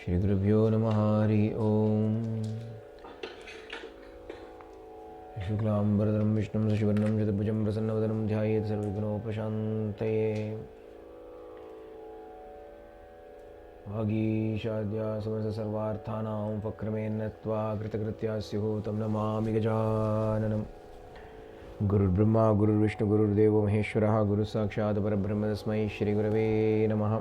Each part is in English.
श्री गुरुभ्यो नमः। हरि ओम। शुक्लांबरधरं विष्णुं शशिवर्णं चतुर्भुजं प्रसन्नवदनं ध्यायेत् सर्वविघ्नोपशान्तये। वागीशाद्या समस्तसर्वार्थानां उपक्रमेण नत्वा कृतकृत्या स्युः तं नमामि गजाननम्। गुरुर्ब्रह्मा गुरुर्विष्णु गुरुर्देवो महेश्वरः गुरुः साक्षात् परब्रह्म तस्मै श्रीगुरवे नमः।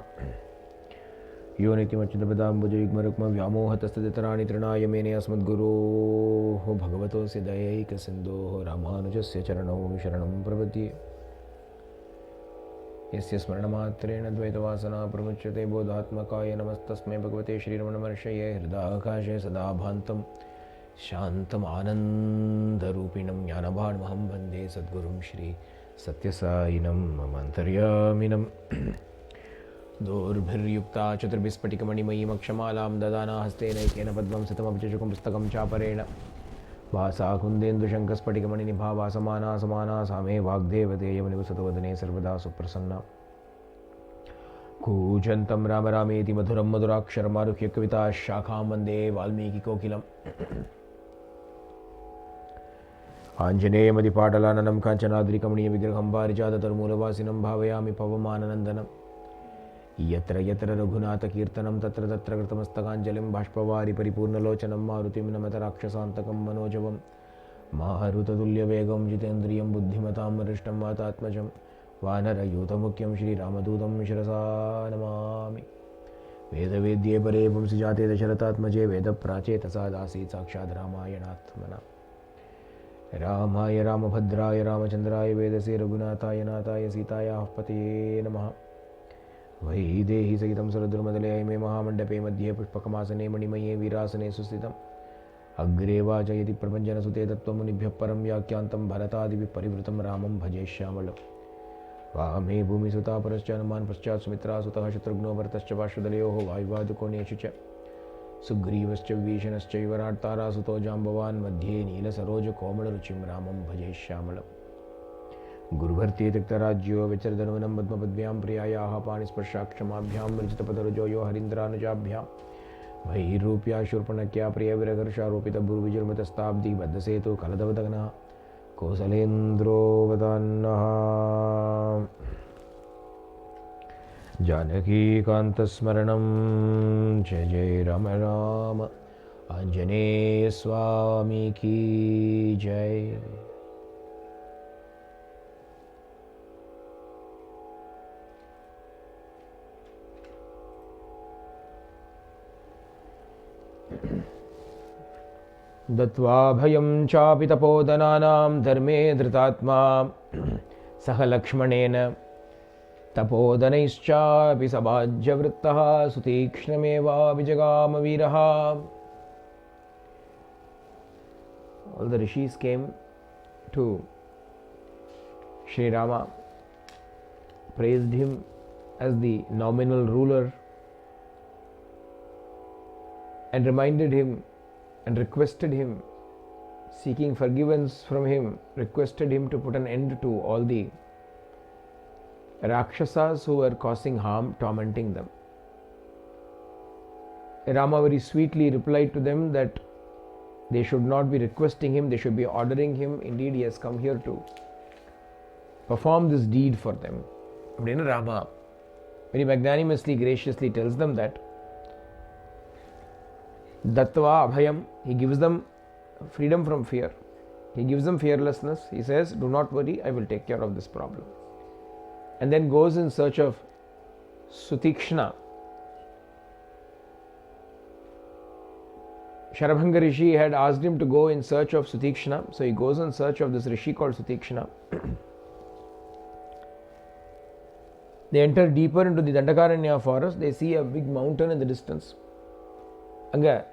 यो नित्यमच्युतपदाम्बुजयुग्मरुक्मव्यामोहतस्तदितराणि तृणाय मेने अस्मद्गुरोः भगवतोऽस्य दयैकसिन्धोः रामानुजस्य चरणौ शरणं प्रपद्ये। यस्य स्मरणमात्रेण द्वैतवासना प्रमुच्यते बोधात्मकाय नमस्तस्मै भगवते श्रीरमणमहर्षये। हृदाकाशे सदा भान्तं शान्तमानन्दरूपिणं ज्ञानभाण्महं वन्दे सद्गुरुं श्री सत्यसायिनं मम अन्तर्यामिनम्। दोर्भिर्युक्ता चतुर्भिस्फटिकमणिमयीमक्षमालां ददाना हस्तेनैकेन पद्मं सितमभिचषकं पुस्तकं चापरेण भासा कुन्देन्दुशङ्खस्फटिकमणिनिभा भासमाना समाना सा मे वाग्देवतेयमुनिवसतोवदने सर्वदा सुप्रसन्ना। कूजन्तं राम रामेति मधुरं मधुराक्षरमारुह्य कविता शाखां वन्दे वाल्मीकिकोकिलम्। आञ्जनेयमदिपाटलाननं काञ्चनाद्रिकमणीयविग्रहं पारिजाततरुमूलवासिनं भावयामि पवमाननन्दनम्। यत्र यत्र रघुनाथकीर्तनं तत्र तत्र कृतमस्तकाञ्जलिं बाष्पवारि परिपूर्णलोचनं मारुतिं नमत राक्षसान्तकं मनोजवं मारुततुल्यवेगं जितेन्द्रियं बुद्धिमतां वरिष्ठं वातात्मजं वानरयूथमुख्यं श्रीरामदूतं शिरसा नमामि। वेदवेद्ये परे पुंसि जाते दशरथात्मजे वेदप्राचेतसा दासीत् साक्षात् रामायणात्मना। रामाय रामभद्राय रामचन्द्राय वेदसे रघुनाथाय नाथाय सीतायाः पतये नमः। वैदेही सहितं सुरद्रुमदले मे महामण्डपे मध्ये पुष्पकमासने मणिमये वीरासने सुस्थितम्। अग्रे वाचयति प्रपञ्चनसुते तत्त्वमुनिभ्यः परं व्याख्यान्तं भरतादिभिः परिवृतं रामं भजे श्यामलम्। वामे भूमिसुता परश्च हनुमान् पश्चात् सुमित्रा सुतः शत्रुघ्नो भरतश्च पार्श्वदलयोः वायुवादुकोणेषु च सुग्रीवश्च विभीषणश्चैव राट्तारासुतो जाम्बवान् मध्ये नीलसरोजकोमलरुचिं रामं भजे श्यामलम्। गुरुभर्ते त्यक्तराज्यो विचरधनुवनं पद्मपद्भ्यां प्रियायाः पाणिस्पर्शाक्षमाभ्यां मृजितपदरुजो यो हरीन्द्रानुजाभ्यां वैरूप्या शूर्पणख्या प्रियविरहर्षारोपितभुर्विजुर्मितस्ताब्धिः बद्धसेतु कलदवदग्नः कोसलेन्द्रो वदान्नः। जानकीकान्तस्मरणं जय जय राम राम। आञ्जनेय स्वामी की जय। दत्वा भयं चापि तपोधनानां धर्मे धृतात्मा सह लक्ष्मणेन तपोधनैश्चापि सभाज्यवृत्तः सुतीक्ष्णमेवाभिजगाम वीरः। All the rishis came to Sri Rama, praised him as the nominal ruler and reminded him and requested him, seeking forgiveness from him, requested him to put an end to all the Rakshasas who were causing harm, tormenting them. Rama very sweetly replied to them that they should not be requesting him, they should be ordering him. Indeed, he has come here to perform this deed for them. Rama very magnanimously, graciously tells them that Dattva Abhayam, he gives them freedom from fear. He gives them fearlessness. He says, do not worry, I will take care of this problem. And then goes in search of Sutikshna. Sharabhanga Rishi had asked him to go in search of Sutikshna. So he goes in search of this Rishi called Sutikshna. They enter deeper into the Dandakaranya forest. They see a big mountain in the distance. Anga,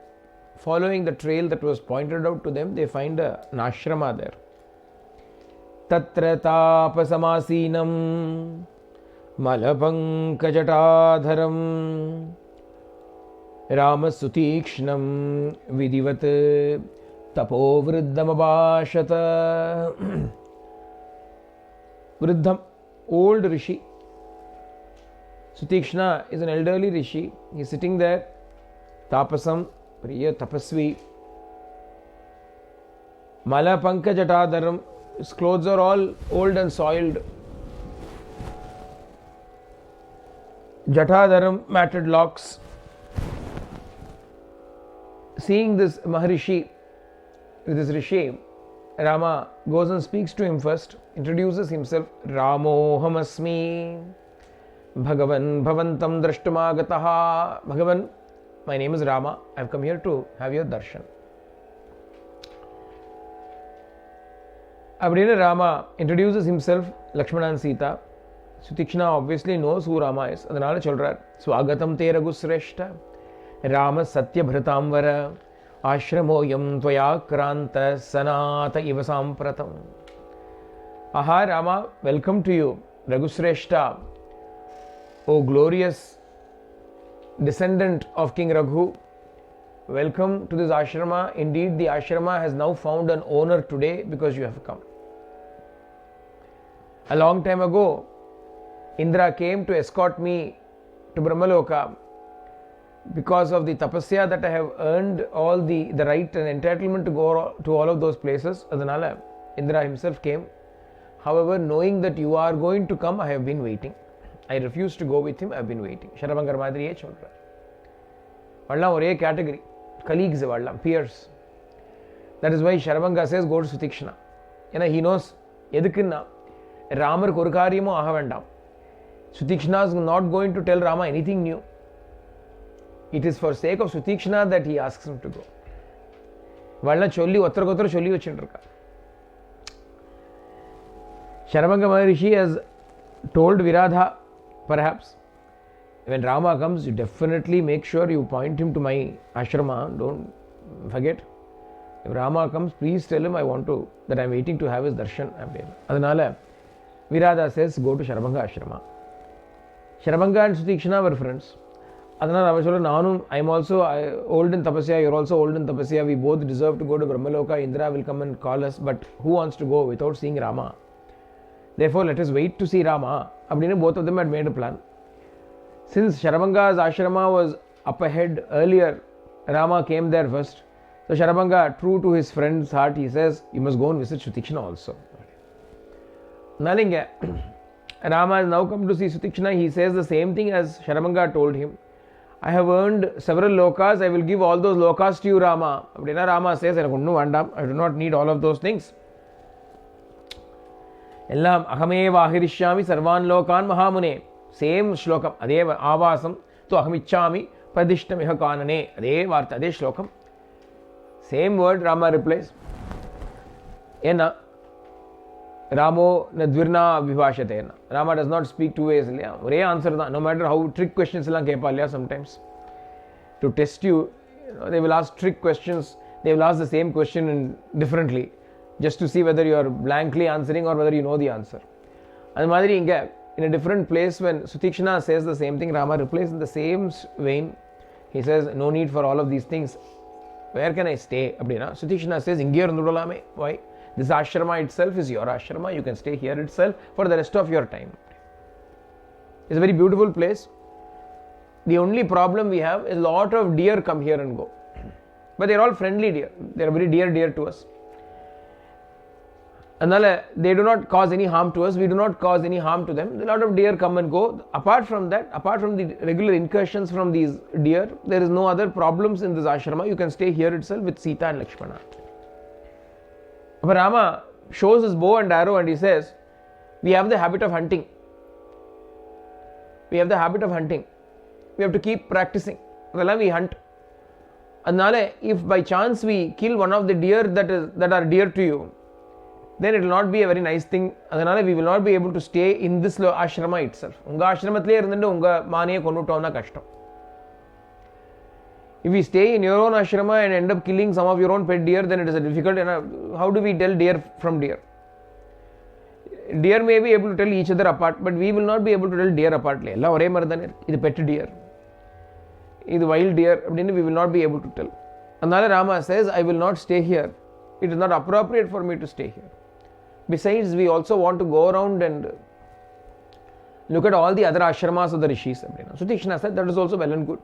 following the trail that was pointed out to them, they find an ashrama there. Tatra tapasamasinam malapankajatadharam ramasutikshnam vidivat tapovriddhamabhashata. Vriddham, old rishi. Sutikshna is an elderly rishi. He is sitting there Tapasam, Priya Tapasvi. Mala Pankajatadaram, his clothes are all old and soiled. Jatadaram, matted locks. Seeing this Maharishi, this Rishi, Rama goes and speaks to him first, introduces himself. Ramohamasmi, Bhagavan Bhavantam Drashtumagataha. Bhagavan, my name is Rama. I have come here to have your darshan. Abdina Rama introduces himself, Lakshmana and Sita. Sutikshna obviously knows who Rama is. Adanala cholrar. Swagatam te Ragusreshta. Rama Satya Bhratamvara. Ashramoyam Tvaya Kranta Sanata Iva Sampratam. Aha Rama, welcome to you, Ragusreshta. O glorious descendant of King Raghu. Welcome to this ashrama. Indeed, the ashrama has now found an owner today because you have come. A long time ago, Indra came to escort me to Brahmaloka because of the tapasya that I have earned all the right and entitlement to go to all of those places. Adanala, Indra himself came. However, knowing that you are going to come, I have been waiting. I refused to go with him, I have been waiting. Sharabangar Madriye cholra. Vallam ore category. Colleagues, vallam, peers. That is why Sharabanga says go to Sutikshna. He knows, edukkunna Ramar korukariyamo ahavandam. Sutikshna is not going to tell Rama anything new. It is for sake of Sutikshna that he asks him to go. Valla cholli ottarkottara cholli vachindirka. Sharabanga Maharishi has told Viradha, perhaps, when Rama comes, you definitely make sure you point him to my ashrama. Don't forget. If Rama comes, please tell him that I am waiting to have his darshan. Adanala, Viradha says, go to Sharabanga ashrama. Sharabanga and Sutikshna were friends. Adanala, I am also old in tapasya, you are also old in tapasya. We both deserve to go to Brahmaloka. Indra will come and call us, but who wants to go without seeing Rama? Therefore, let us wait to see Rama. Both of them had made a plan. Since Sharabanga's ashrama was up ahead earlier, Rama came there first. So Sharabanga, true to his friend's heart, he says, you must go and visit Sutikshna also. Nalinga, Rama has now come to see Sutikshna. He says the same thing as Sharabanga told him. I have earned several lokas. I will give all those lokas to you, Rama. Rama says, I do not need all of those things. Ellam ahameva ahirishyami sarvan lokan mahamune. Same shlokam. Ade avasam to ahamichami pradishtamiha kanane. Ade varta, ade shlokam. Same word, Rama replies. Ena Ramo nadvirna vivashate. Rama does not speak two ways. One answer, no matter how trick questions sometimes. To test you, they will ask trick questions. They will ask the same question differently, just to see whether you are blankly answering or whether you know the answer. And Madhuri inga, in a different place, when Sutikshna says the same thing, Rama replies in the same vein. He says, no need for all of these things. Where can I stay? Sutikshna says, why? This ashrama itself is your ashrama. You can stay here itself for the rest of your time. It's a very beautiful place. The only problem we have is a lot of deer come here and go. But they're all friendly deer. They're very dear to us. And they do not cause any harm to us. We do not cause any harm to them. A lot of deer come and go. Apart from that, apart from the regular incursions from these deer, there is no other problems in this ashrama. You can stay here itself with Sita and Lakshmana. But Rama shows his bow and arrow and he says, we have the habit of hunting. We have to keep practicing. We hunt. And if by chance we kill one of the deer that are dear to you, then it will not be a very nice thing. We will not be able to stay in this ashrama itself. Unga ashramathile irundundu unga maaniye konnuttomna kashtam. If we stay in your own ashrama and end up killing some of your own pet deer, then it is a difficult. How do we tell deer from deer? Deer may be able to tell each other apart, but we will not be able to tell deer apart. This is pet deer. This is wild deer. We will not be able to tell. And Rama says, I will not stay here. It is not appropriate for me to stay here. Besides, we also want to go around and look at all the other ashramas of the rishis. Sutikshna said, that is also well and good.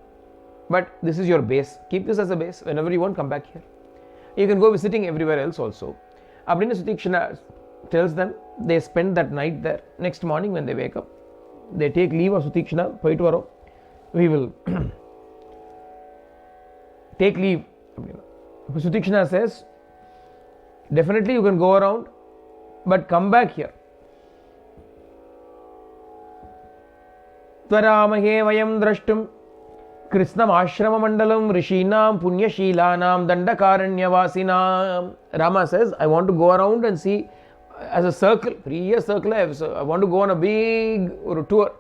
But this is your base. Keep this as a base. Whenever you want, come back here. You can go visiting everywhere else also. Abdina Sutikshana tells them, they spend that night there. Next morning when they wake up, they take leave of Sutikshana. Poitu varo. We will take leave. Sutikshana says, definitely you can go around, but come back here. Tvaramahe vayam drashtum Krishnam ashrama mandalam rishinam punyashilanam dandakaranyavasinam. Rama says, I want to go around and see as a circle, 3-year circle. I want to go on a big tour,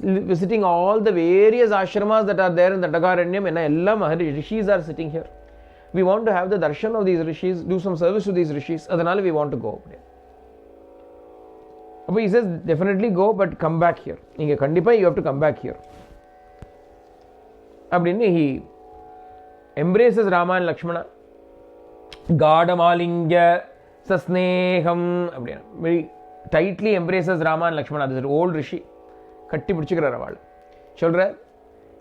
visiting all the various ashramas that are there in Dandakaranyam, and all rishis are sitting here. We want to have the darshan of these rishis, do some service to these rishis. Adanal we want to go. But he says, definitely go, but come back here. You have to come back here. He embraces Rama and Lakshmana. Gadamalingya Sasneham. Very tightly embraces Rama and Lakshmana. This is an old rishi. Katti pudichikara. Children,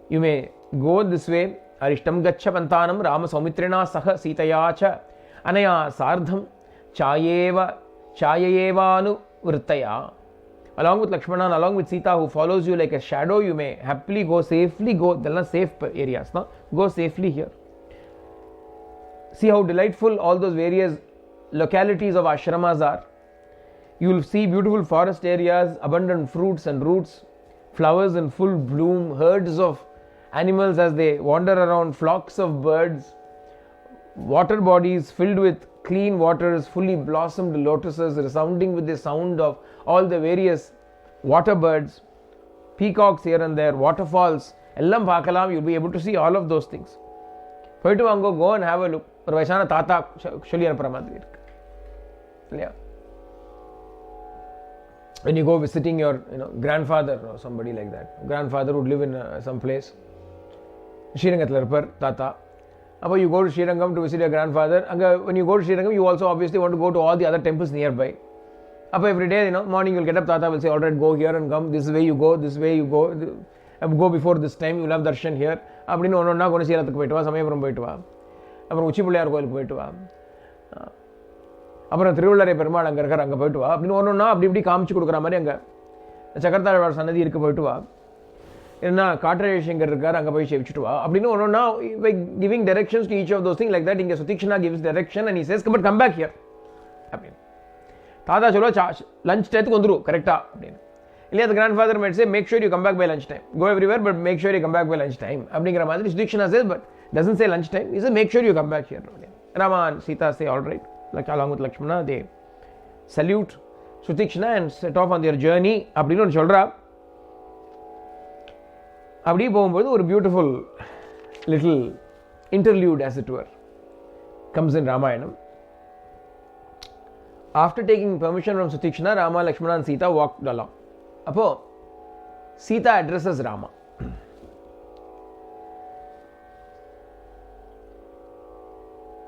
you may go this way. Arishtam Gacha Pantanam Rama Saumitrena Saha Sitayacha Anaya Sardham Chayayevanu Vrittaya. Along with Lakshmana and along with Sita, who follows you like a shadow, you may happily go safely. Go, they're not safe areas. No? Go safely here. See how delightful all those various localities of ashramas are. You will see beautiful forest areas, abundant fruits and roots, flowers in full bloom, herds of animals as they wander around, flocks of birds, water bodies filled with clean waters, fully blossomed lotuses resounding with the sound of all the various water birds, peacocks here and there, waterfalls. Ellam paakalam, you'll be able to see all of those things. Poitu vango, go and have a look. Or Vaishana Tata Shulyan Paramadri. Yeah. When you go visiting your grandfather or somebody like that. Grandfather would live in some place. Srirangathil Tata. But you go to Srirangam to visit your grandfather. When you go to Srirangam, you also obviously want to go to all the other temples nearby. Every day, morning you'll get up, Tata will say, alright, go here and come. This way you go, this way you go. Go before this time, you'll have darshan here. Appadinu onna gonu Seelathukku poitu vaa, Samayapuram poitu vaa. Appuram Uchipullayar koilukku poitu vaa. Appuram Thiruvullare Perumal anga irukar anga poitu vaa. Appadinu onna appdi ipdi kaamichu kudukra mari anga Chakarthalvar Sannadhi irukku poitu vaa. Enna Katrayeshangar irukar anga poi sevichittu vaa. Appadinu onna by giving directions to each of those things like that, inga Sutikshana gives direction and he says, but come back here. Tata chalo lunch time kondru correcta. The grandfather might say, make sure you come back by lunch time. Go everywhere, but make sure you come back by lunch time. Sutikshana says, but doesn't say lunch time. He says, make sure you come back here. Rama and Sita say, all right. Along with Lakshmana, they salute Sutikshana and set off on their journey. Appadinu solra. Appadi pogumbodhu a beautiful little interlude, as it were, comes in Ramayanam. After taking permission from Sutikshana, Rama, Lakshmana and Sita walked along. Appo, Sita addresses Rama.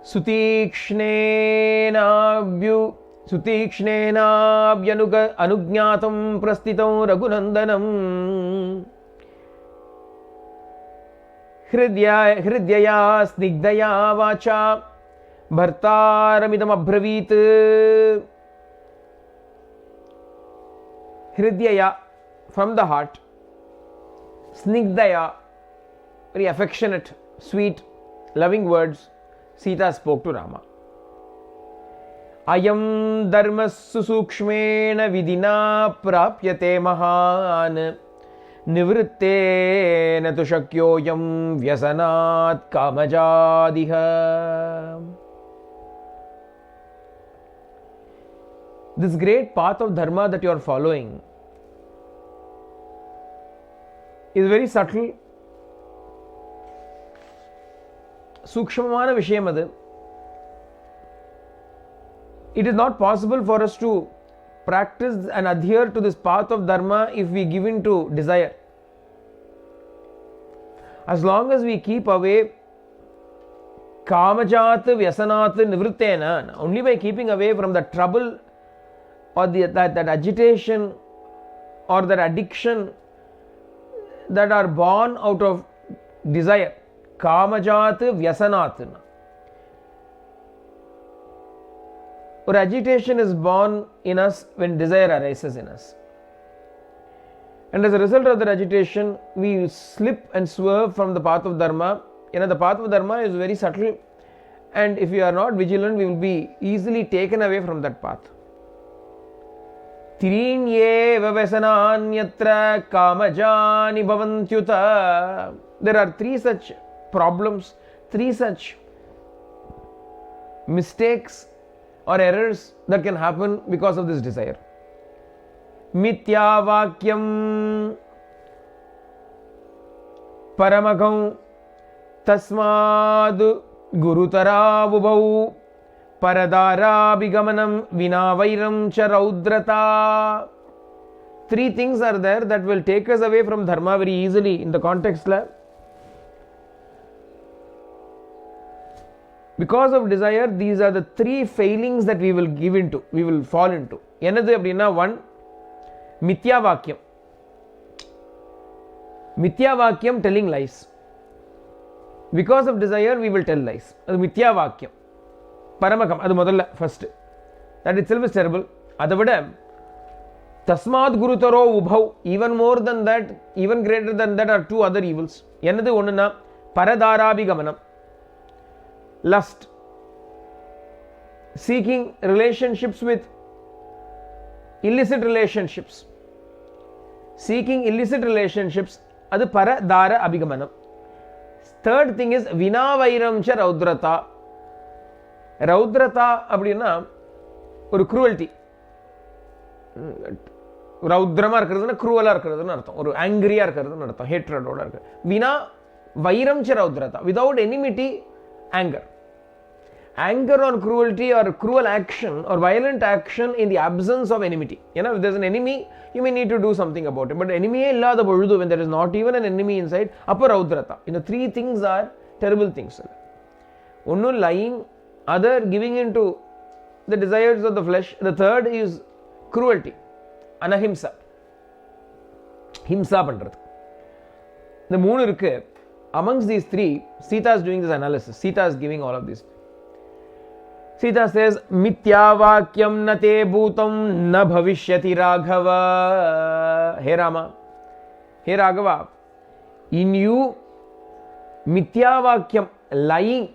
Sutikshnenabhyanugnatam prasthitam Raghunandanam Hridyaya snigdaya vacha Bhartaramidam abhravit. Hridyaya, from the heart. Snigdaya, very affectionate, sweet, loving words, Sita spoke to Rama. Ayam dharmassu sukshmena vidina prapyate mahan nivrittena tu shakyoyam vyasanat kamajadiha. This great path of dharma that you are following is very subtle. Sukshmamana vishayam adu. It is not possible for us to practice and adhere to this path of dharma if we give in to desire. As long as we keep away kamajat vyasanat nivrittena, only by keeping away from the trouble or that agitation or that addiction that are born out of desire. Kamajat vyasanat. Or agitation is born in us when desire arises in us. And as a result of that agitation, we slip and swerve from the path of dharma. The path of dharma is very subtle, and if we are not vigilant, we will be easily taken away from that path. Tirinyeva vesananyatra kamajani bhavantyuta. There are three such problems, three such mistakes or errors that can happen because of this desire. Mithya vakyam paramagam tasmad gurutara vubau paradara bigamanam vinavairam cha raudrata. Three things are there that will take us away from dharma very easily in the context. Because of desire, these are the three failings that we will give into, we will fall into. Enadhu appadina, one, mithya vakyam. Mithya vakyam, telling lies. Because of desire, we will tell lies. Adu mithya vakyam. Paramakam, adu modalla first. That itself is terrible. Adavada, tasmad gurutaro ubhau. Even more than that, even greater than that are two other evils. Enadhu onnuna, paradarabigamanam. Lust. Seeking relationships with illicit relationships. Seeking illicit relationships, adu paradara abhigamanam. Third thing is vinavairam cha raudrata. Raudrata appadina oru cruelty. Raudrama irukradhuna cruel ah irukradhunu artham. Oru angry ah irukradhunu artham. Hatred oda irukku. Vina vairam cha raudrata. Without enmity, anger. Anger or cruelty or cruel action or violent action in the absence of enmity. If there's an enemy, you may need to do something about it. But enemy illada poludhu, when there is not even an enemy inside, appa raudrata. Three things are terrible things. One, lying. Other, giving into the desires of the flesh. The third is cruelty. Anahimsa. Himsa pandrathu. The moon irukku. Amongst these three, Sita is doing this analysis. Sita is giving all of this. Sita says, Mithya vakyam na te bhutam na bhavishyati Raghava. Hey Rama, hey Raghava, in you, Mithya vakyam, lying,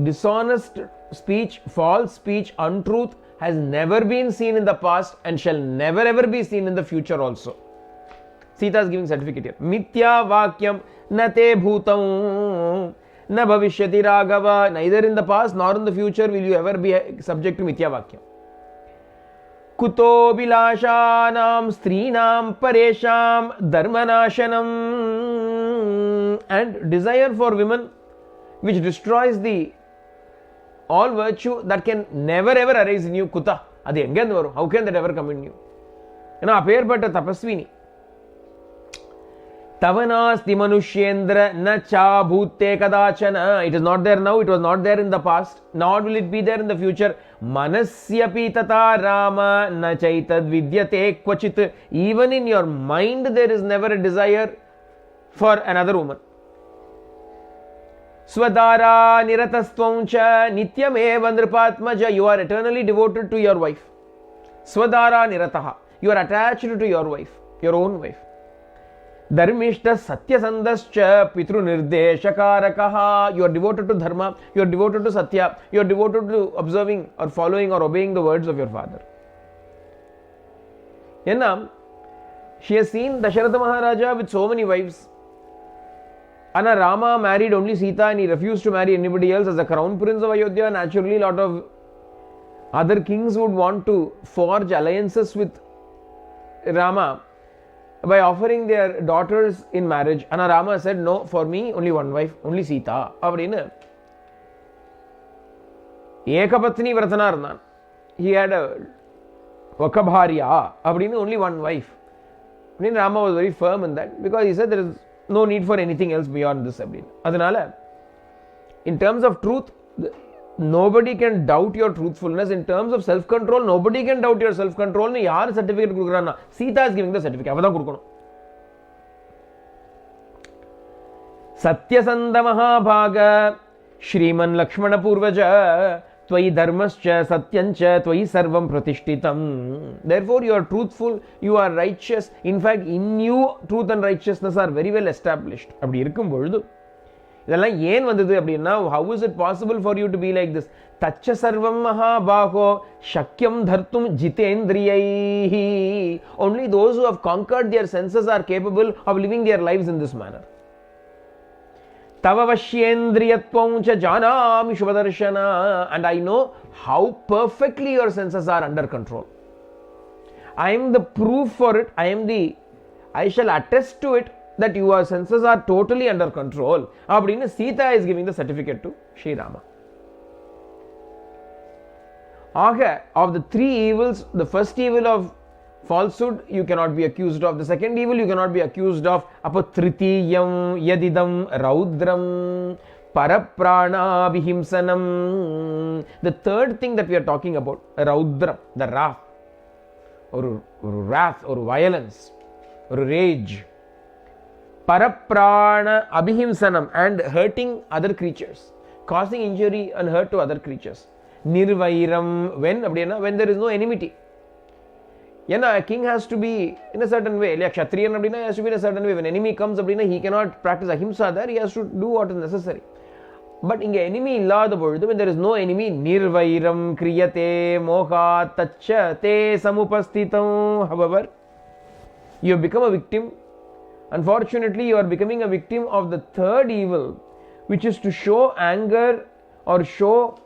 dishonest speech, false speech, untruth has never been seen in the past and shall never ever be seen in the future also. Sita is giving certificate here. Mithya vakyam na te bhutam na bhavishyati Raghava. Neither in the past nor in the future will you ever be subject to mithya vakyam. Kuto bilashanam strinam paresham dharmanashanam. And desire for women which destroys the all virtue that can never ever arise in you. Kuta. Adi enga varum? How can that ever come in you? Appearpatta tapasvini. Tavanasti manushyendra na cha bhutte kadachana. It is not there now, it was not there in the past, nor will it be there in the future. Manasyapi tata rama na chaitad vidyate kvachit. Even in your mind there is never a desire for another woman. Swadara niratastvam cha nityam eva nripatmaja. You are eternally devoted to your wife. Swadara nirataha. You are attached to your wife, your own wife. Dharmishta satyasandascha pitru nirdeshakarakaha. You are devoted to dharma, you are devoted to satya, you are devoted to observing or following or obeying the words of your father. She has seen Dasharatha Maharaja with so many wives. Anna Rama married only Sita and he refused to marry anybody else. As the crown prince of Ayodhya, naturally a lot of other kings would want to forge alliances with Rama by offering their daughters in marriage. Anna Rama said, no, for me only one wife, only Sita. Avadinu Ekapatni Vratana Arnan. He had a Vakabharya. Avadinu only one wife. Rama was very firm in that because he said there is no need for anything else beyond this. Adanala, in terms of truth, nobody can doubt your truthfulness. In terms of self-control, nobody can doubt your self-control. Yaar certificate kudukrana? Sita is giving the certificate. Satyasandha மகாபாக Sriman Lakshmana பூர்வஜ त्वयि धर्मश्च सत्यञ्च त्वयि सर्वं प्रतिष्ठितं. Therefore you are truthful, you are righteous. In fact, in you truth and righteousness are very well established. அப்படி இருக்கும் பொழுது இதெல்லாம் ஏன் வந்தது அப்படின்னா, how is it possible for you to be like this? தச்ச சர்வம் மகாபாகோ சக்யம் தர்த்தும் ஜிதேந்திரியைஹி. Only those who have conquered their senses are capable of living their lives in this manner. तव वश्येन्द्रियत्वं च जानामि शुभदर्शन. And I know how perfectly your senses are under control. I am the proof for it. I shall attest to it that your senses are totally under control. Abdina Sita is giving the certificate to Sri Rama. Of the three evils, the first evil of falsehood you cannot be accused of. The second evil you cannot be accused of. Apatritiyam yadidam raudram paraprana vihimsanam. The third thing that we are talking about, raudram, the wrath, or violence, or rage. Paraprana abhimsanam, and hurting other creatures, causing injury and hurt to other creatures. Nirvairam, when there is no enmity. A king has to be in a certain way. Kshatriyan has to be in a certain way. When enemy comes, he cannot practice ahimsa there. He has to do what is necessary. But in enemy illada poludhu, when there is no enemy, nirvairam kriyate moha tacha te samupasthitam. However, you have become a victim. Unfortunately, you are becoming a victim of the third evil, which is to show anger or show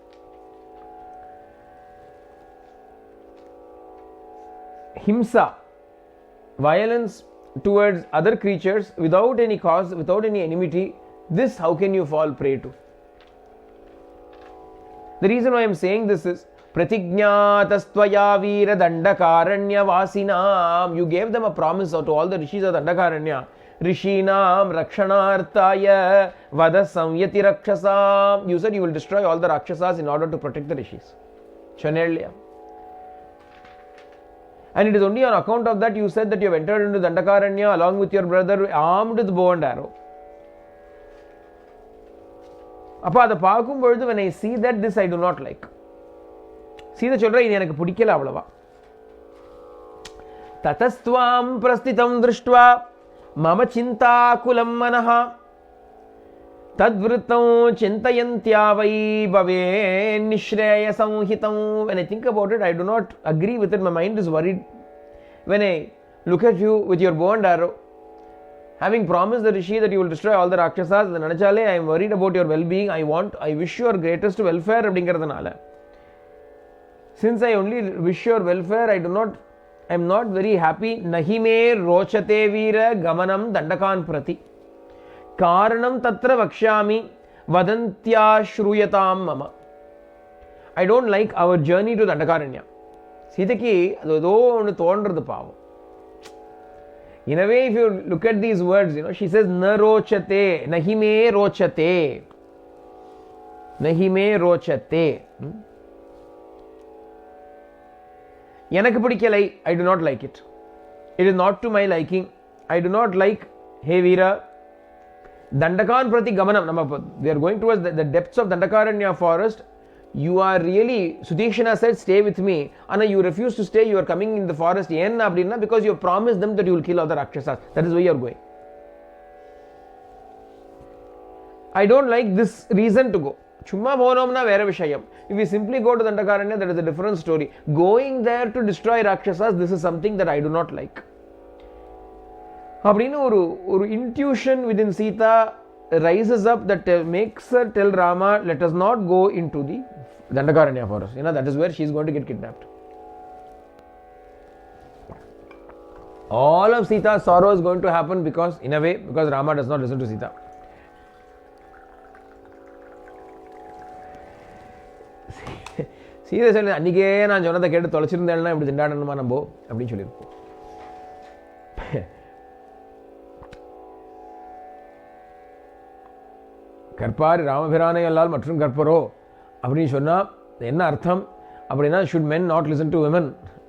himsa, violence towards other creatures without any cause, without any enmity. This how can you fall prey to? The reason why I am saying this is pratignatastvaya veera dandakaranya vasinam. You gave them a promise to all the rishis of Dandakaranya. Rishinam rakshanarthaya vada samyati rakshasam. You said you will destroy all the rakshasas in order to protect the rishis. Chanelya. And it is only on account of that you said that you have entered into Dandakaranya along with your brother armed with bow and arrow. அப்போ அதை பார்க்கும் பொழுது when I see that, this I do not like. Sita சொல்ற இது எனக்கு பிடிக்கல அவ்வளவா. ததஸ்துவாம் பிரஸ்திதம் திருஷ்ட்வா மம சிந்தாகுலம் மனஹ தத்விருத்தம் சிந்தயந்த்யா வை பவே நிஸ்ரேய சம்ஹிதம். When I think about it, I do not agree with it. My mind is worried. When I look at you with your bow and arrow, having promised the rishi that you will destroy all the rakshasas, the nanachale, I am worried about your well-being. I wish your greatest welfare அப்படிங்கிறதுனால, since I only wish your welfare, I am not very happy. Nahi me rochate veera gamanam dandakan prati karanam tatra vakshami vadantya shruyatam mama. I don't like our journey to Dandakaranya. சீதைக்கு அது ஏதோ ஒன்று தோன்றது பாவம். In a way, if you look at these words, she says na rochate, nahi me rochate, nahi me rochate. எனக்கு பிடிக்கலை, I do not like it. It is not to my liking. I do not like, hey Veera, Dandakan prati gamanam. We are going towards the depths of Dandakaranya forest. You are really, Sudeshana said, stay with me. Anna, you refuse to stay, you are coming in the forest. Because you have promised them that you will kill other Rakshasas. That is why you are going. I don't like this reason to go. Chumma bonomna vera vishayam. If we simply go to Dandakaranya, that is a different story. Going there to destroy Rakshasas, this is something that I do not like. அப்படின்னு ஒரு intuition within Sita rises up that makes her tell Rama, let us not go into the Dandakaranya forest. That is where she is going to get kidnapped. All of Sita's sorrow is going to happen because Rama does not listen to Sita. Sita சொல்லி அன்றைக்கே நான் சொன்னதை கேட்டு தொலைச்சிருந்தேன்னா இப்படி திண்டாடணுமா நம்ம அப்படின்னு சொல்லியிருப்போம். கற்பார் ராமபிரானை அல்லால் மற்றும் கற்பரோ அப்படின்னு சொன்னால் என்ன அர்த்தம் அப்படின்னா, should men not listen to women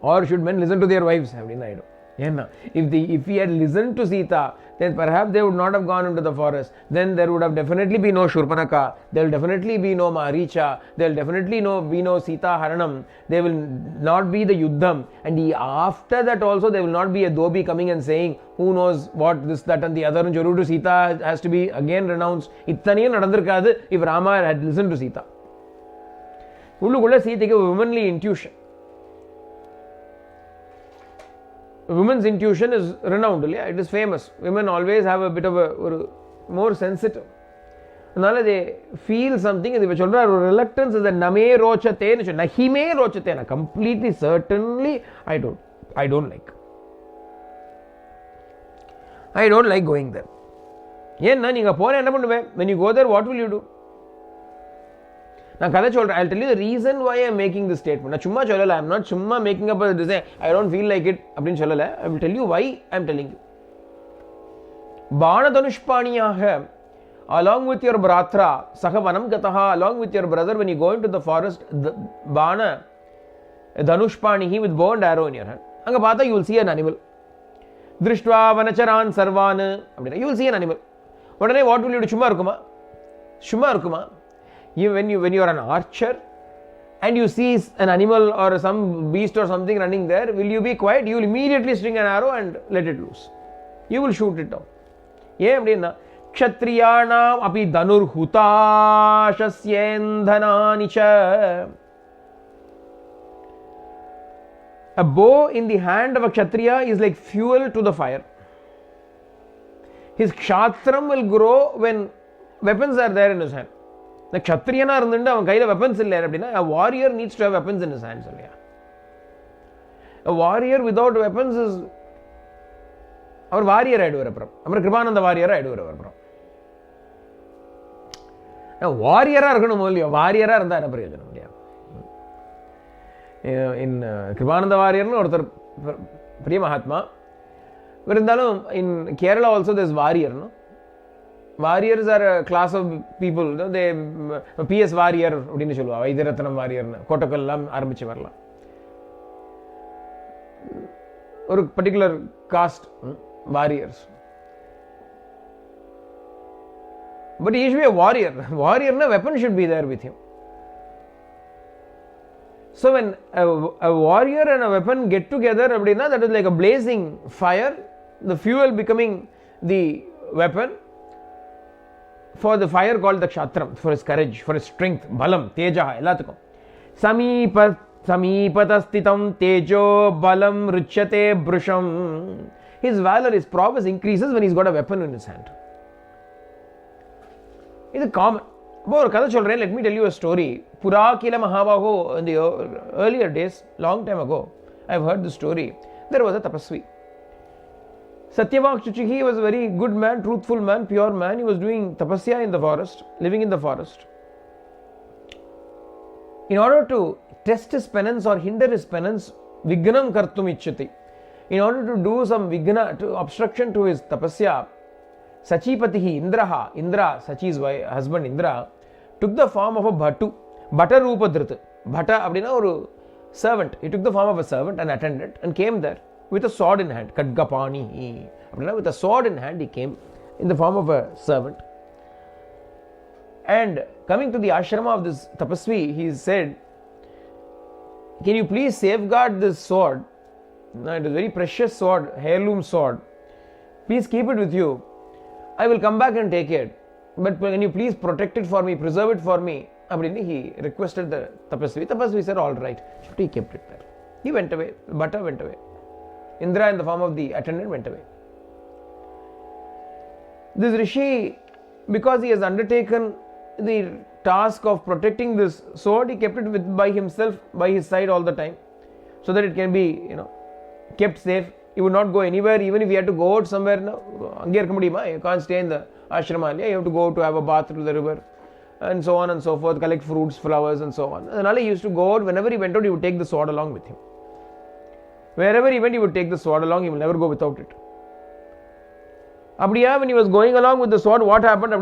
or should men listen to their wives அப்படின்னு ஆகிடும். If he had listened to Sita, then perhaps they would not have gone into the forest. Then there would have definitely be no Shurpanaka, there will definitely be no Maricha, there will definitely be no Sita Haranam, there will not be the Yuddham, and after that also there will not be a Dobi coming and saying, who knows what, this, that and the other, and Jarudu Sita has to be again renounced. Ittaniyum nadandirukadu if Rama had listened to Sita. Ullukulla Sitaku womanly intuition. Women's intuition is renowned, it is famous. Women always have a bit of a more sensitive. அதனால they feel something. இது சொல்ற ஒரு reluctance is a name rochate, nahime rochate, completely certainly I don't like going there. ஏன்னா நீங்க போற என்ன பண்ணுவே? When you go there, what will you do? நான் கதை சொல்றேன். I'll tell you the reason why I'm making this statement. நான் சும்மா சொல்லல. I'm not சும்மா making up a design. I don't feel like it அப்படின்னு சொல்லல. I will tell you why I'm telling you. பாணதனுஷ்பாணியாக along with your bratra sahavanam gataha, along with your brother, when you go into the forest, the bana dhanushpanihi with bow and arrow in your hand, anga paatha you will see an animal. Drishtva vanacharan sarvan அப்படினா you will see an animal. உடனே what will you do? சும்மா இருக்குமா? When you are an archer and you see an animal or some beast or something running there, will you be quiet? You will immediately string an arrow and let it loose. You will shoot it down. ஏன் அப்படின்னா kshatriyanam api dhanur hutashasyendanani cha. A bow in the hand of a kshatriya is like fuel to the fire. His kshatram will grow when weapons are there in his hand. The kshatriyana irundhu avan kaiyila weapons illa appadina, a warrior needs to have weapons in his hands. A warrior without weapons is அவர் warrior ஆயிடுவார். அப்புறம் Kirupananda warrior ஆயிடுவார். அப்புறம் வாரியரா இருக்கணும் இல்லையோ? வாரியரா இருந்தா என்ன பிரயோஜனம் இல்லையா? கிருபானந்த வாரியர்னு ஒருத்தர் பெரிய மகாத்மா இருந்தாலும் in Kerala also there is warrior. Warriors are a class of people. They PS warrior அப்படின்னு சொல்லுவா, வைத்தியரத்னம் வாரியர்னு கோட்டக்கல் எல்லாம் ஆரம்பிச்சு வரலாம். ஒரு particular cost warriors. But he should be a warrior. Warrior na weapon should be there with him. So when a warrior and a weapon get together, அப்படின்னா that is like a blazing fire, the fuel becoming the weapon for the fire called the kshatram, for his courage, for his strength, balam, teja, எல்லாத்துக்கும். Samipatastitam tejo balam ruchyate brusham. His valor, his prowess increases when he's got a weapon in his hand. இது common. இப்போ ஒரு கதை சொல்றேன். Let me tell you a story. Purakila Mahavaho, in the earlier days, long time ago, I've heard the story. There was a tapasvi. Satyavak Chuchihi was a very good man, truthful man, pure man. He was doing tapasya in the forest, living in the forest. In order to test his penance or hinder his penance, Vignam Kartum Ichchati. In order to do some vigna, to obstruction to his tapasya, Sachipatihi, Indra, Sachi's husband Indra, took the form of a bhatu, Bhatta Rupa Dhrita. Bhatta abdina oru servant. He took the form of a servant, an attendant, and came there with a sword in hand. Kadgapani. With a sword in hand, he came in the form of a servant. And coming to the ashrama of this tapasvi, he said, can you please safeguard this sword? Now, it is a very precious sword, heirloom sword. Please keep it with you. I will come back and take it. But can you please protect it for me, preserve it for me? He requested the tapasvi. Tapasvi said, all right. He kept it there. He went away. Bhatta went away. Indra, in the form of the attendant, went away. This rishi, because he has undertaken the task of protecting this sword, he kept it by himself, by his side all the time, so that it can be, kept safe. He would not go anywhere, even if he had to go out somewhere. You can't stay in the ashrama. You have to go to have a bath to the river, and so on and so forth, collect fruits, flowers, and so on. And he used to go out. Whenever he went out, he would take the sword along with him. Wherever he went, he would take the sword along. He will never go without it. When he was going along with the sword, what happened?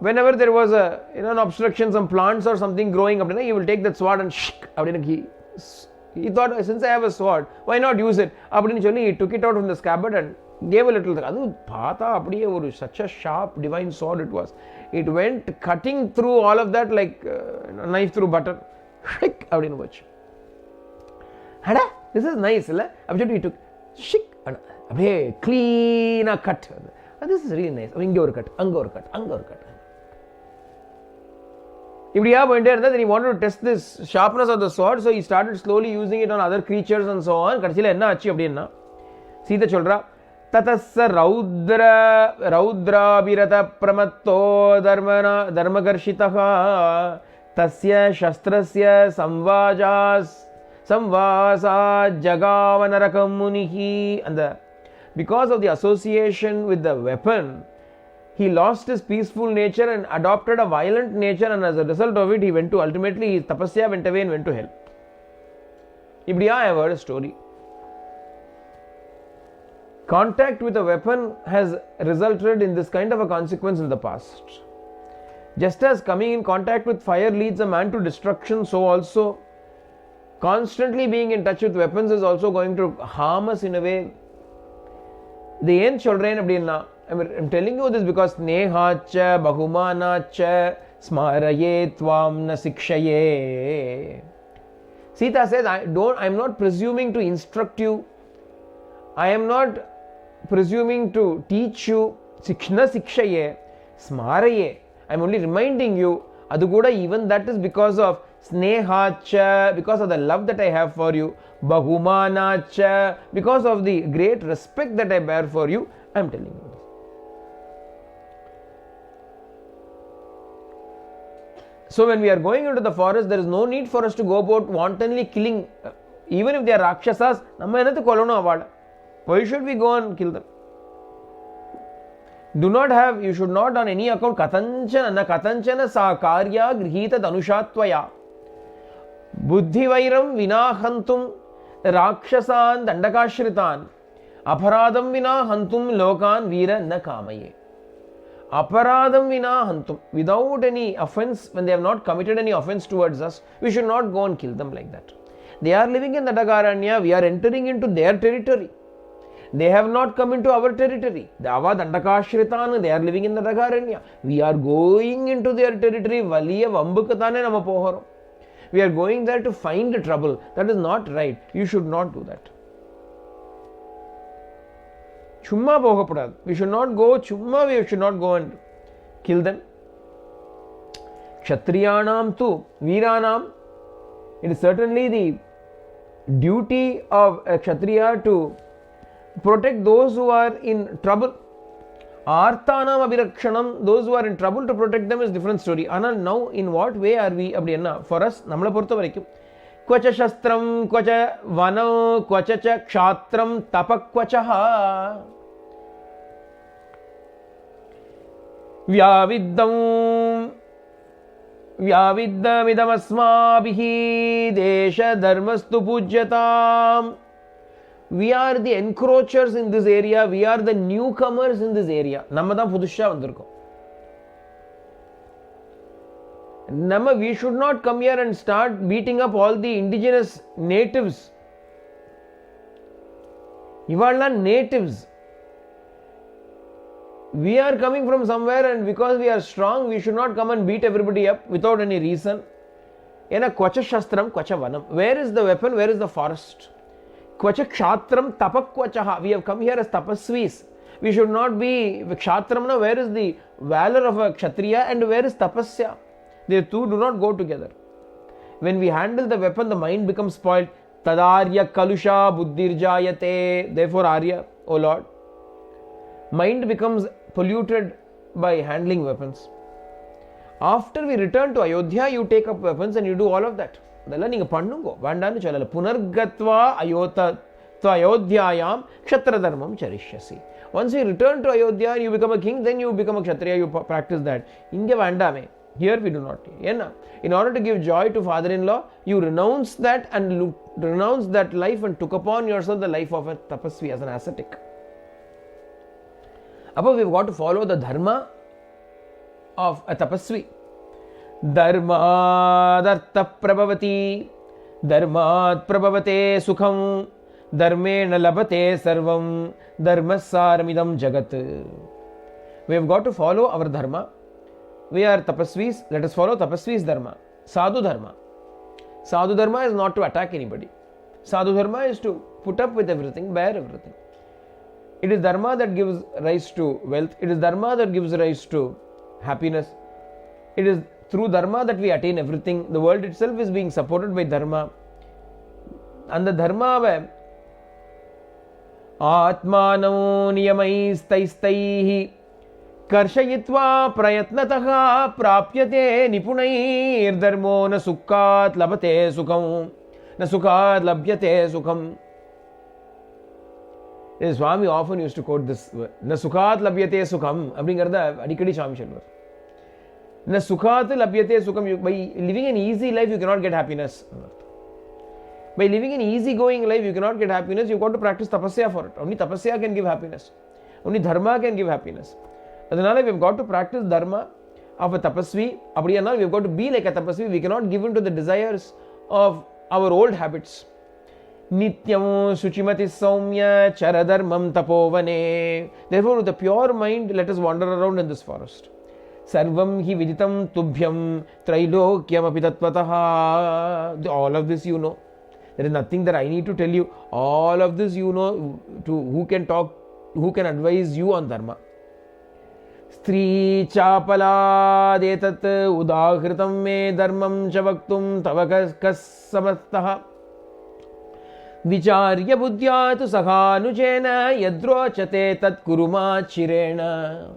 Whenever there was an obstruction, some plants or something growing, he will take that sword and He thought, since I have a sword, why not use it? Appadinu solli, he took it out from the scabbard and gave a little. Adu paatha apdiye oru such a sharp divine sword it was. It went cutting through all of that like a knife through butter. Shik appadinu vachu. Hada, this is nice, illa? Appadinu he took shik அப்படியே clean-ஆ cut. This is really nice. இங்கே ஒரு cut, அங்கே ஒரு cut, அங்கே ஒரு cut. இப்படியா போயிட்டே இருந்தா, then he wanted to test this sharpness of the sword, so he started slowly using it on other creatures and so on. கடைசியில் என்ன ஆச்சு அப்படின்னா, சீதை சொல்றா, ததஸ்ஸ ரௌத்ராபிரத பிரமத்தோ தர்மகர்ஷிதः தஸ்ய சஸ்திரஸ்ய சம்வாசா ஜகாவனரகம் முனிஹி. அந்த because of the association with the weapon, he lost his peaceful nature and adopted a violent nature, and as a result of it, he went to ultimately his tapasya went away and went to hell. Ibdiya, I have heard a story. Contact with a weapon has resulted in this kind of a consequence in the past. Just as coming in contact with fire leads a man to destruction, so also constantly being in touch with weapons is also going to harm us in a way. The ஏன் சொல்றேன் அப்படின்னா, I'm telling you this because ஸ்நேஹாச்ச பகுமானாச்ச ஸ்மரயே த்வாம் ந சிக்ஷயே. Sita says, I'm not presuming to instruct you. I am not presuming to teach you. Sikshna sikshaye smaraye. I'm only reminding you. Adu kuda, even that is because of snehacha, because of the love that I have for you. Bahumanacha, because of the great respect that I bear for you. I'm telling you this. So when we are going into the forest, there is no need for us to go about wantonly killing, even if they are rakshasas. Namma enathu kolonu avada? Why should we go and kill them? Do not have, you should not on any account katanchana sa karya grihita danushatvaya buddhivairam vinahantum rakshasan dandakashritan aparadam vinahantum lokan veera na kamaye. Aparadam vinahantum, without any offense, when they have not committed any offense towards us, we should not go and kill them like that. They are living in Dandakaranya, we are entering into their territory. They have not come into our territory. Dava Dandakashritan, they are living in Dandakaranya. We are going into their territory. Valiya vambukatane nama pohoram. We are going there to find trouble. That is not right. You should not do that. Chumma போகப்படாது. We should not go chumma, we should not go and kill them. Kshatriyanam tu Veeranam, it is certainly the duty of a Kshatriya to protect those who are in trouble. Arthanam abhirakshanam, those who are in trouble, to protect them is different story. Anal, now in what way are we அப்படின்னா, for us நம்மளை பொறுத்த வரைக்கும் Kavach शस्त्रम Kavach one Kavach च क्षात्रम तपक्वचः व्याविद्धमिदमस्माभिः देश धर्मस्तु पूज्यताम्. We are the encroachers in this area. We are the newcomers in this area. நம்ம தான் புதுசா வந்திருக்கோம். We should not come here and start beating up all the indigenous natives. Ivala natives. We are coming from somewhere, and because we are strong, we should not come and beat everybody up without any reason. Ena kvacha shastram kvacha vanam. Where is the weapon? Where is the forest? Kvacha kshatram tapakvachaha. We have come here as tapasvis. We should not be kshatramna. Where is the valor of a kshatriya and where is tapasya? The two do not go together. When we handle the weapon, the mind becomes spoiled. Tadarya kalusha buddhirjayate. Therefore, Arya, O Lord, mind becomes polluted by handling weapons. After we return to Ayodhya, you take up weapons and you do all of that. அதெல்லாம் நீங்க பண்ணுங்க, வேண்டான்னு சொல்லல. புனர்கத்வா ayodhyayam kshatra dharmam charishyasi. Once you return to Ayodhya, you become a king, then you become a kshatriya, you practice that. Inge vandame. Here we do not. In order to give joy to father-in-law, you renounce that and renounce that life and took upon yourself the life of a tapasvi as an ascetic. Above, we've got to follow the dharma of a tapasvi. Dharma dartha prabhavati Dharmat prabhavate sukham dharmena labhate sarvam dharmasaramidam jagat. We have got to follow our dharma. We are tapasvis, let us follow tapasvis dharma. Sadhu dharma. Sadhu dharma is not to attack anybody. Sadhu dharma is to put up with everything, bear everything. It is dharma that gives rise to wealth. It is dharma that gives rise to happiness. It is through dharma that we attain everything. The world itself is being supported by dharma. And the dharma Atmanam niyamaistaihi Karshayitva prayatnataha prapyate nipunair dharmo na sukhat labhate sukham na sukhat labhyate sukham. Swami often used to quote this na sukhat labhyate sukham அப்படிங்கறத அடிக்கடி சாமி சொல்வார். Na sukhat labhyate sukham. By living an easy life you cannot get happiness. By living an easy going life you cannot get happiness. You've got to practice tapasya for it. Only tapasya can give happiness. Only dharma can give happiness. Adhanala we have got to practice dharma of a tapasvi. Appadiyana we have got to be like a tapasvi. We cannot give in to the desires of our old habits. Nityam suchimati saumya charadharmam tapovane. Therefore with a pure mind let us wander around in this forest. Sarvam hi viditam tubhyam trailokyam api tattvataha. All of this you know. There is nothing that I need to tell you. All of this you know. To who can talk, who can advise you on dharma. Stri chapaladetat udahritam me dharmam chavaktum tavakas samastaha vicharya buddhyatu sakhanujena yadrochate tat kuruma chirena.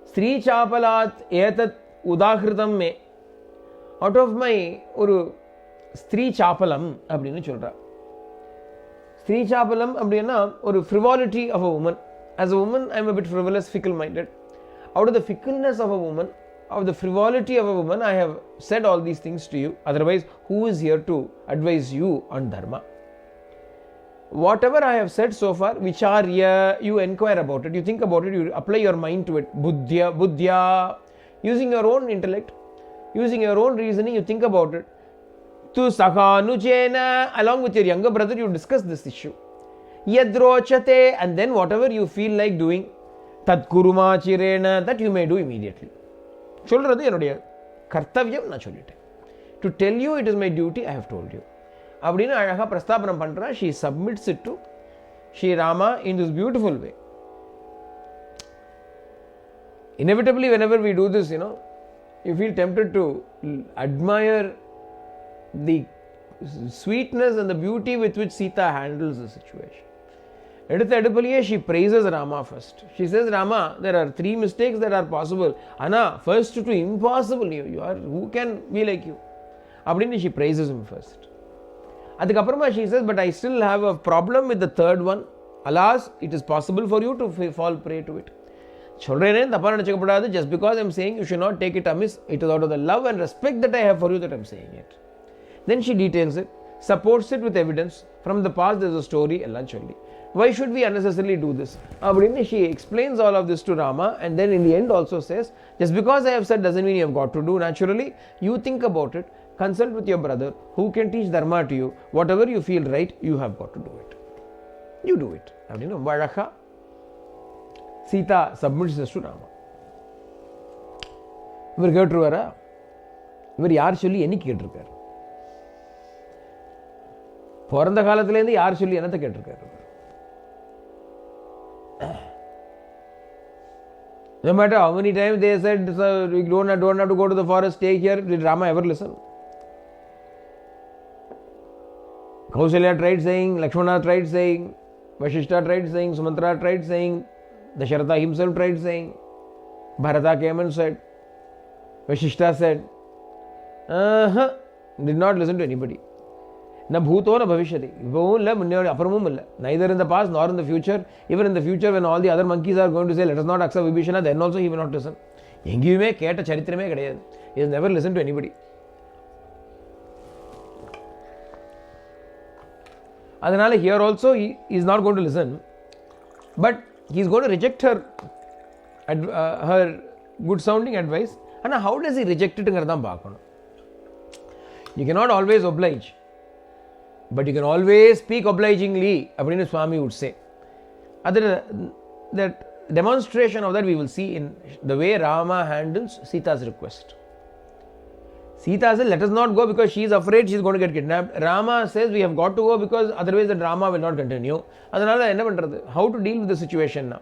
Stri chapalat etat udahritam me. Out of my oru stri chapalam அப்படின்னு சொல்றா. Stri chapalam அப்படின்னா ஒரு frivolity of a woman. As a woman, I am a bit frivolous, fickle-minded. Out of the fickleness of a woman, of the frivolity of a woman, I have said all these things to you. Otherwise, who is here to advise you on dharma? Whatever I have said so far, vicharya, you inquire about it, you think about it, you apply your mind to it. Buddhya, using your own intellect, using your own reasoning, you think about it. Tu sakhanujena, along with your younger brother, you discuss this issue. Yadrochate, and then whatever you feel like doing, tat kuruma chirena, that you may do immediately. சொல்றது என்னுடைய கர்த்தவியம் நான் சொல்லிட்டேன். To tell you it is my duty, I have told you. அப்படின்னு அழகா பிரஸ்தாபனம் பண்றா. She submits it to Shri Rama in this beautiful way. Inevitably, whenever we do this, you feel tempted to admire the sweetness and the beauty with which Sita handles the situation. எடுத்த எடுப்பிலேயே she praises Rama first. She says, Rama, there are 3 mistakes that are possible. Anna, first to impossible. You are, who can be like you? அப்படின்னு she praises him first. அதுக்கப்புறமா she says, but I still have a problem with the third one. Alas, it is possible for you to fall prey to it. சொல்றேனே தப்பா நினைச்சுக்கப்படாது. Just because I am saying, you should not take it amiss. It is out of the love and respect that I have for you that I am saying it. Then she details it, supports it with evidence. From the past there is a story, எல்லாம் சொல்லி. Why should we unnecessarily do this? அப்படின்னு she explains all of this to Rama, and then in the end also says, just because I have said doesn't mean you have got to do. Naturally, you think about it, consult with your brother who can teach dharma to you. Whatever you feel right, you have got to do it. You do it. அப்படின்னு ரொம்ப அழகா Sita submits this to Rama. இவர் கேட்டுருவாரா? இவர் யார் சொல்லி என்னைக்கு கேட்டிருக்காரு? பிறந்த காலத்திலேருந்து யார் சொல்லி என்னத்தை கேட்டிருக்காரு? No matter how many times they said, you don't have to go to the forest, stay here, did Rama ever listen? Kausalya tried saying, Lakshmana tried saying, Vashishta tried saying, Sumatra tried saying, Dasharatha himself tried saying, Bharata came and said, Vashishta said, did not listen to anybody. Na bhuto na bhavishyati. Neither in the past nor in the future. Even in the future when all the other monkeys are going to say, let us not accept Vibhishana, then also he will not listen. எங்கேயுமே கேட்ட சரித்திரமே கிடையாது. He has never listened to anybody. அதனால here also he is not going to listen. But he is going to reject her good sounding advice. And how does he reject it? தான் பார்க்கணும். You cannot always oblige, but you can always speak obligingly, Abhinay Swami would say. That demonstration of that we will see in the way Rama handles Sita's request. Sita says, let us not go because she is afraid she is going to get kidnapped. Rama says, we have got to go because otherwise the drama will not continue. How to deal with the situation now?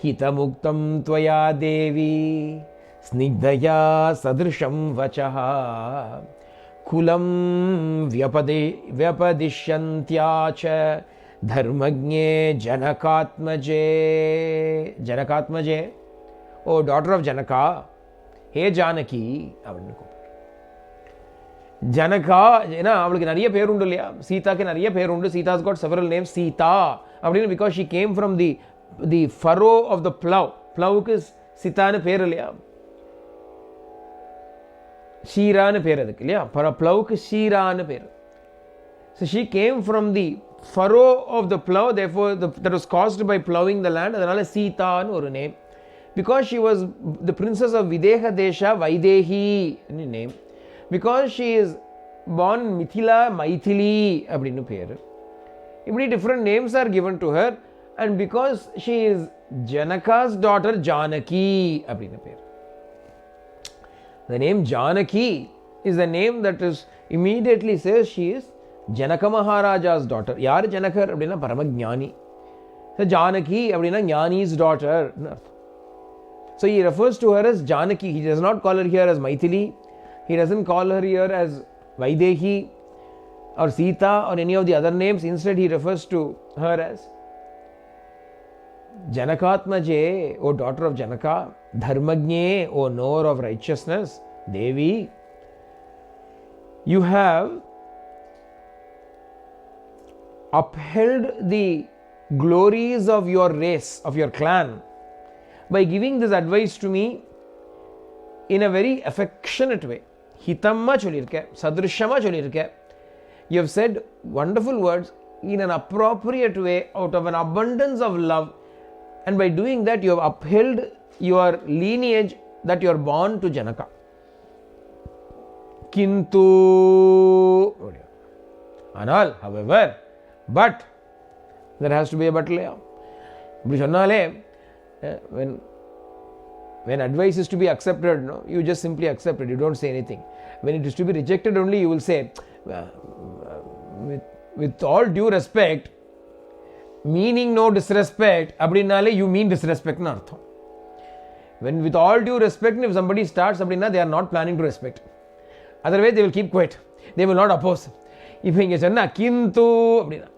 Hita muktam tvaya devi snigdaya sadrisham vachaha kulam vyapadishyantya dharmagne janakatmaje. Oh, daughter of Janaka, hey Janaki. Janaka, அவளுக்கு நிறைய பேர் உண்டு இல்லையா? சீதாக்கு நிறைய பேர் உண்டு. Sita's got several names. Sita அப்படின்னு because she came from the furrow of the plow. Plowக்கு சித்தான்னு பேர் இல்லையா? ஷீரான்னு பேர் அதுக்கு இல்லையா? plowக்கு ஷீரான்னு பேர். So she came from the furrow of the plow, therefore that was caused by plowing the land. அதனால சீதான்னு ஒரு name. Because she was the princess of Videha Desha, Vaidehi name. Because she is born in Mithila, Maithili அப்படினு பேரு. இப்படி different names are given to her, and because she is Janaka's daughter, Janaki அப்படினு பேரு. The name Janaki is the name that is immediately says she is Janaka Maharaja's daughter. யார் ஜனகர் அப்படின்னா பரமஞானி. So Janaki அப்படின்னா ஞானி's daughter. So he refers to her as Janaki. He does not call her here as Maithili. He doesn't call her here as Vaidehi or Sita or any of the other names. Instead, he refers to her as Janakatmaje, O daughter of Janaka, Dharmagne, O knower of righteousness, Devi. You have upheld the glories of your race, of your clan, by giving this advice to me in a very affectionate way. Hitamma சொல்லிருக்க, sadrishama சொல்லிருக்க. You have said wonderful words in an appropriate way out of an abundance of love, and by doing that you have upheld your lineage that you are born to Janaka. Kintu Anal, however, but there has to be a but. இப்படி சொன்னாலே when advice is to be accepted, no, you just simply accept it, you don't say anything. When it is to be rejected only, you will say, with all due respect, meaning no disrespect, அப்படின்னாலே you mean disrespect னு அர்த்தம். When with all due respect, if somebody starts அப்படின்னா they are not planning to respect. Otherwise they will keep quiet, they will not oppose. இப்போ இங்கே சொன்னா கிந்து அப்படின்னா,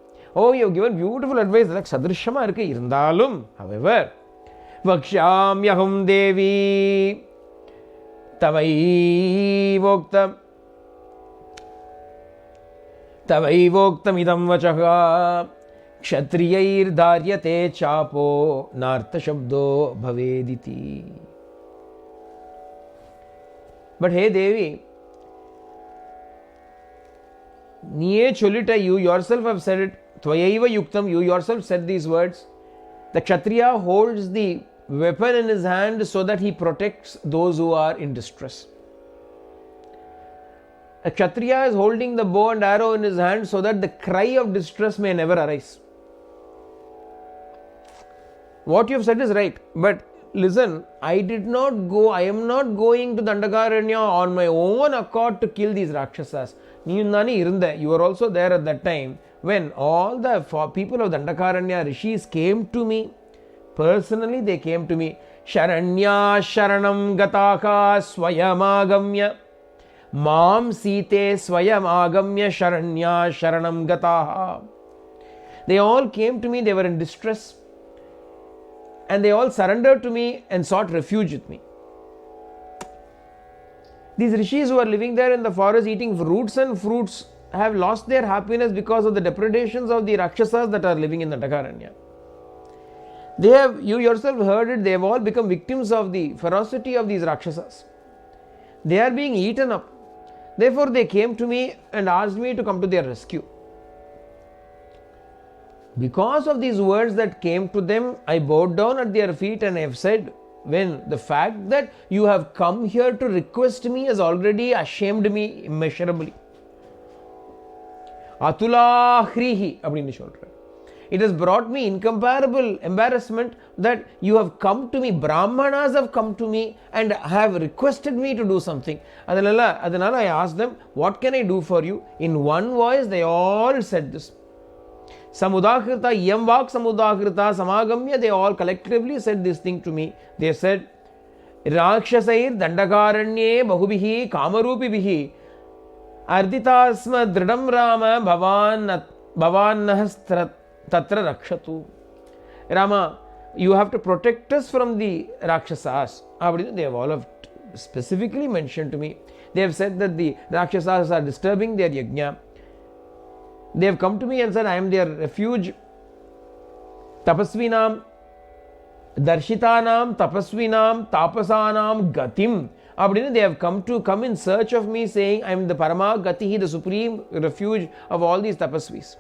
oh, you have given beautiful advice, like சதிருஷமாக இருக்கு, இருந்தாலும் however Vakshyamyaham Devi Tavaivoktam idam vachaha kshatriyair dharyate chapo nartha shabdo bhavediti. But hey Devi, Niye cholita, you yourself have said it, Tvayaiva yuktam, you yourself said these words. The Kshatriya holds the weapon in his hand so that he protects those who are in distress. A Kshatriya is holding the bow and arrow in his hand so that the cry of distress may never arise. What you have said is right, but listen, I am not going to Dandakaranya on my own accord to kill these Rakshasas. You were also there at that time when all the people of Dandakaranya rishis came to me. Personally, they came to me. Sharanya Sharanam Gataka Swayamagamya Mam Site Swayamagamya Sharanya Sharanam Gataha. They all came to me, they were in distress, and they all surrendered to me and sought refuge with me. These rishis who are living there in the forest eating roots and fruits have lost their happiness because of the depredations of the Rakshasas that are living in the Dandakaranya. You yourself heard it, they have all become victims of the ferocity of these Rakshasas. They are being eaten up. Therefore, they came to me and asked me to come to their rescue. Because of these words that came to them, I bowed down at their feet and I have said, when the fact that you have come here to request me has already ashamed me immeasurably. Atulahrihi அப்படின்னு சொல்றார். It has brought me incomparable embarrassment that you have come to me, Brahmanas have come to me and have requested me to do something. அதனால I asked them, what can I do for you? In one voice they all said this. Samudakrita, Yamvak Samudakrita, Samagamya, they all collectively said this thing to me. They said, Rakshasair Dandakaranye Bahubihi Kamarupibihi Arditasma Dridam Rama Bhavanahastrat Tatra Rakshatu. Rama, you have to protect us from the Rakshasas. They have all have specifically mentioned to me. They have said that the Rakshasas are disturbing their yajna. They have come to me and said, I am their refuge. Tapasvinam, Darshitanam, Tapasvinam, Tapasanam, Gatim. They have come in search of me, saying, I am the Parama Gatihi, the supreme refuge of all these tapasvis.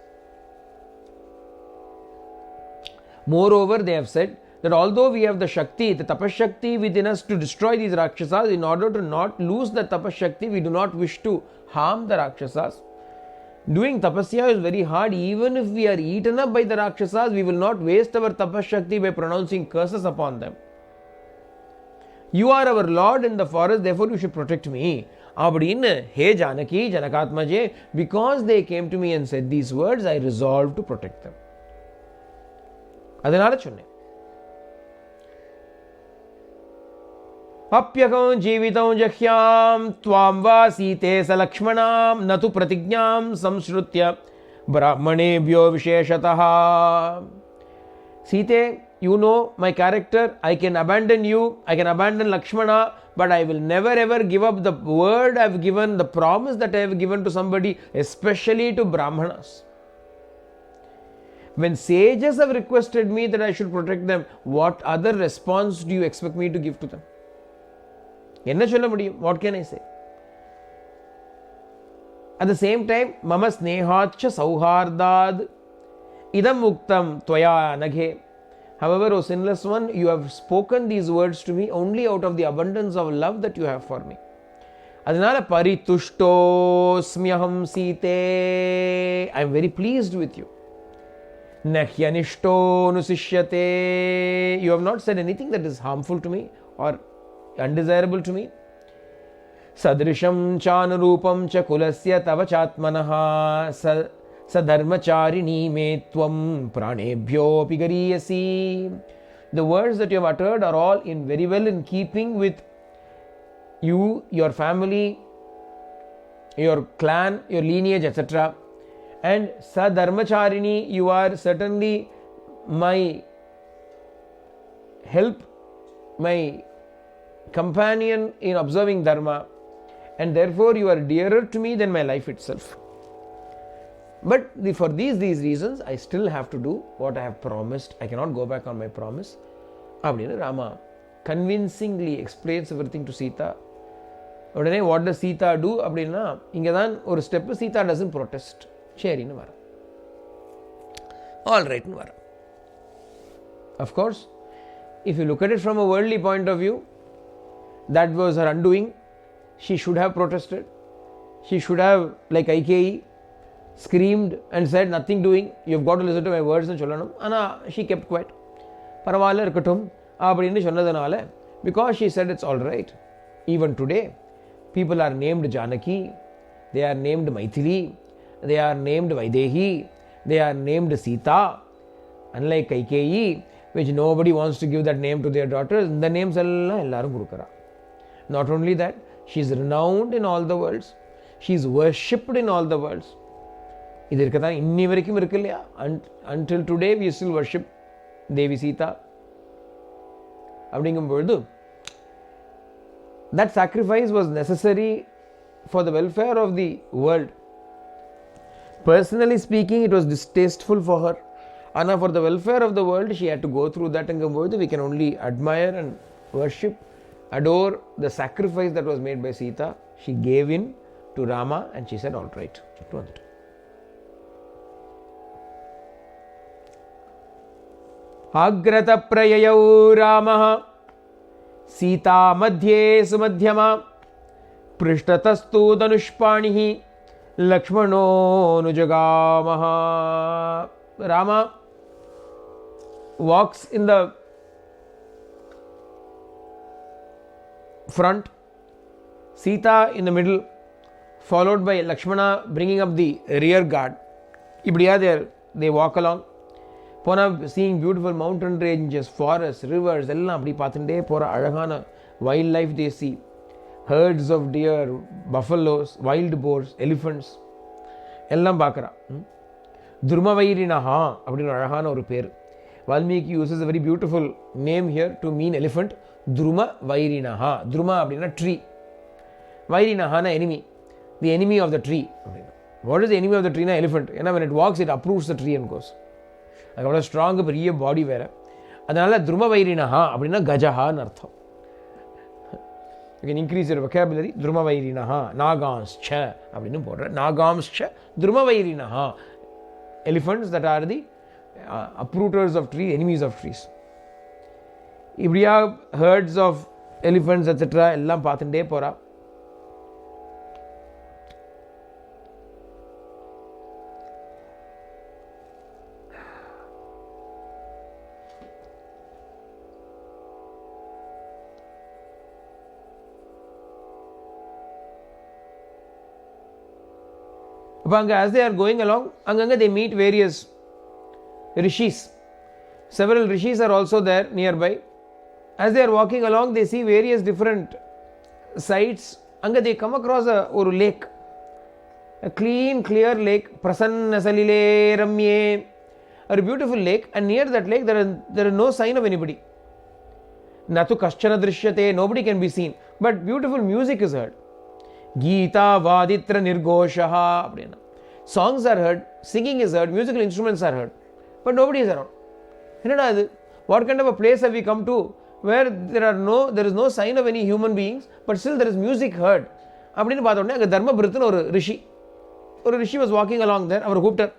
Moreover, they have said that although we have the Shakti, the Tapashakti within us to destroy these Rakshasas, in order to not lose the Tapashakti, we do not wish to harm the Rakshasas. Doing tapasya is very hard. Even if we are eaten up by the Rakshasas, we will not waste our Tapashakti by pronouncing curses upon them. You are our Lord in the forest, therefore you should protect me. Abadinne, hey Janaki, Janakatmaje, because they came to me and said these words, I resolved to protect them. அதனால சொன்னேன். அப்யகம் ஜீவிதம் ஜஹ்யாம் த்வாம் வா சீதே சலக்ஷ்மணாம் நது பிரதிஜ்ஞாம் சம்ஸ்ருத்ய பிராமணேபியோ விசேஷதः. Sita, you know my character, I can abandon you, I can abandon Lakshmana, but I will never ever give up the word I have given, the promise that I have given to somebody, especially to Brahmanas. When sages have requested me that I should protect them, what other response do you expect me to give to them? Enna solla mudiyum? What can I say? At the same time, mama snehacha sauhardad idam muktam tvaya naghe. However, O sinless one, you have spoken these words to me only out of the abundance of love that you have for me. Adinala paritushto-smyaham Site. I am very pleased with you. Nahyyanishto nusishyate. You have not said anything that is harmful to me or undesirable to me. Sadrisham chanurupam cha kulasya tava chatmanaha sadharmacharini me tvam pranebhyo pigariyasi. The words that you have uttered are all very well in keeping with you, your family, your clan, your lineage, etc. And Sadharmacharini, you are certainly my help, my companion in observing Dharma, and therefore you are dearer to me than my life itself. But for these reasons, I still have to do what I have promised. I cannot go back on my promise. Abdina Rama convincingly explains everything to Sita. What does Sita do? Abdina, ingadan or step Sita doesn't protest. சரின்னு வர all right வர. Of course, if you look at it from a worldly point of view, that was her undoing. She should have protested. She should have, like Aikeyi, screamed and said, nothing doing, you've got to listen to my words and சொல்ல. ஆனால் she kept quiet. பரவாயில்ல இருக்கட்டும் அப்படின்னு சொன்னதுனால, because she said it's all right. Even today, people are named Janaki, they are named Maithili, they are named Vaidehi, they are named Sita. Unlike Kaikeyi, which nobody wants to give that name to their daughters, the names ellarum kudukara. Not only that, she is renowned in all the worlds, she is worshipped in all the worlds. இது இருக்கதான் இன்னி வரைக்கும் இருக்கு இல்லையா? Until today we still worship Devi Sita. அப்படிங்கும் பொழுது that sacrifice was necessary for the welfare of the world. Personally speaking, it was distasteful for her. Anna, for the welfare of the world, she had to go through that. And we can only admire and worship, adore the sacrifice that was made by Sita. She gave in to Rama and she said, all right. Agrata prayayau Ramaha Sita madhye sumadhyama Prishtatastu danushpanihi Lakshmano Nujagamaha. Rama walks in the front, Sita in the middle, followed by Lakshmana bringing up the rear guard. Ibriya they walk along. Pona seeing beautiful mountain ranges, forests, rivers, எல்லாம் அப்படி பார்த்துட்டே போகிற அழகான wildlife they see. Herds of deer, buffaloes, wild boars, elephants எல்லாம் பார்க்குறா. துருமவைரினஹா அப்படின்னு அழகான ஒரு பேர். Valmiki uses a very beautiful name here to mean elephant. Drumavairinaha. Druma அப்படின்னா tree. Vairinaha enemy. The enemy of the tree. What is the enemy of the tree? Elephant. ஏன்னா when it walks it uproots the tree and goes. அது அவ்வளோ strong பெரிய பாடி வேறு. அதனால் துருமவைரினஹா அப்படின்னா கஜஹான்னு அர்த்தம். You can increase your vocabulary. Drumavairinaha. Naganscha அப்படின்னு போடுறேன். Naganscha Drumavairinaha. Elephants that are the uprooters of trees, enemies of trees. இப்படியா herds of elephants etc. எல்லாம் பார்த்துட்டே போகிறா. As they are going along, anganga they meet various rishis. Several rishis are also there nearby. As they are walking along, they see various different sights. Anga they come across a lake, a clean, clear lake. Prasanna salile ramye, a beautiful lake. And near that lake, there is no sign of anybody. Natu kaschana drishyate, nobody can be seen. But beautiful music is heard. Geeta vaditra nirgoshaha. Songs are heard, singing is heard, musical instruments are heard, but nobody is around. What kind of a place have we come to where there is no sign of any human beings, but still there is music heard? அப்படின்னு பார்த்தோன்னே அங்கே தர்மபுரத்துன்னு ஒரு ரிஷி was walking along there. அவர் கூப்பிட்டார்,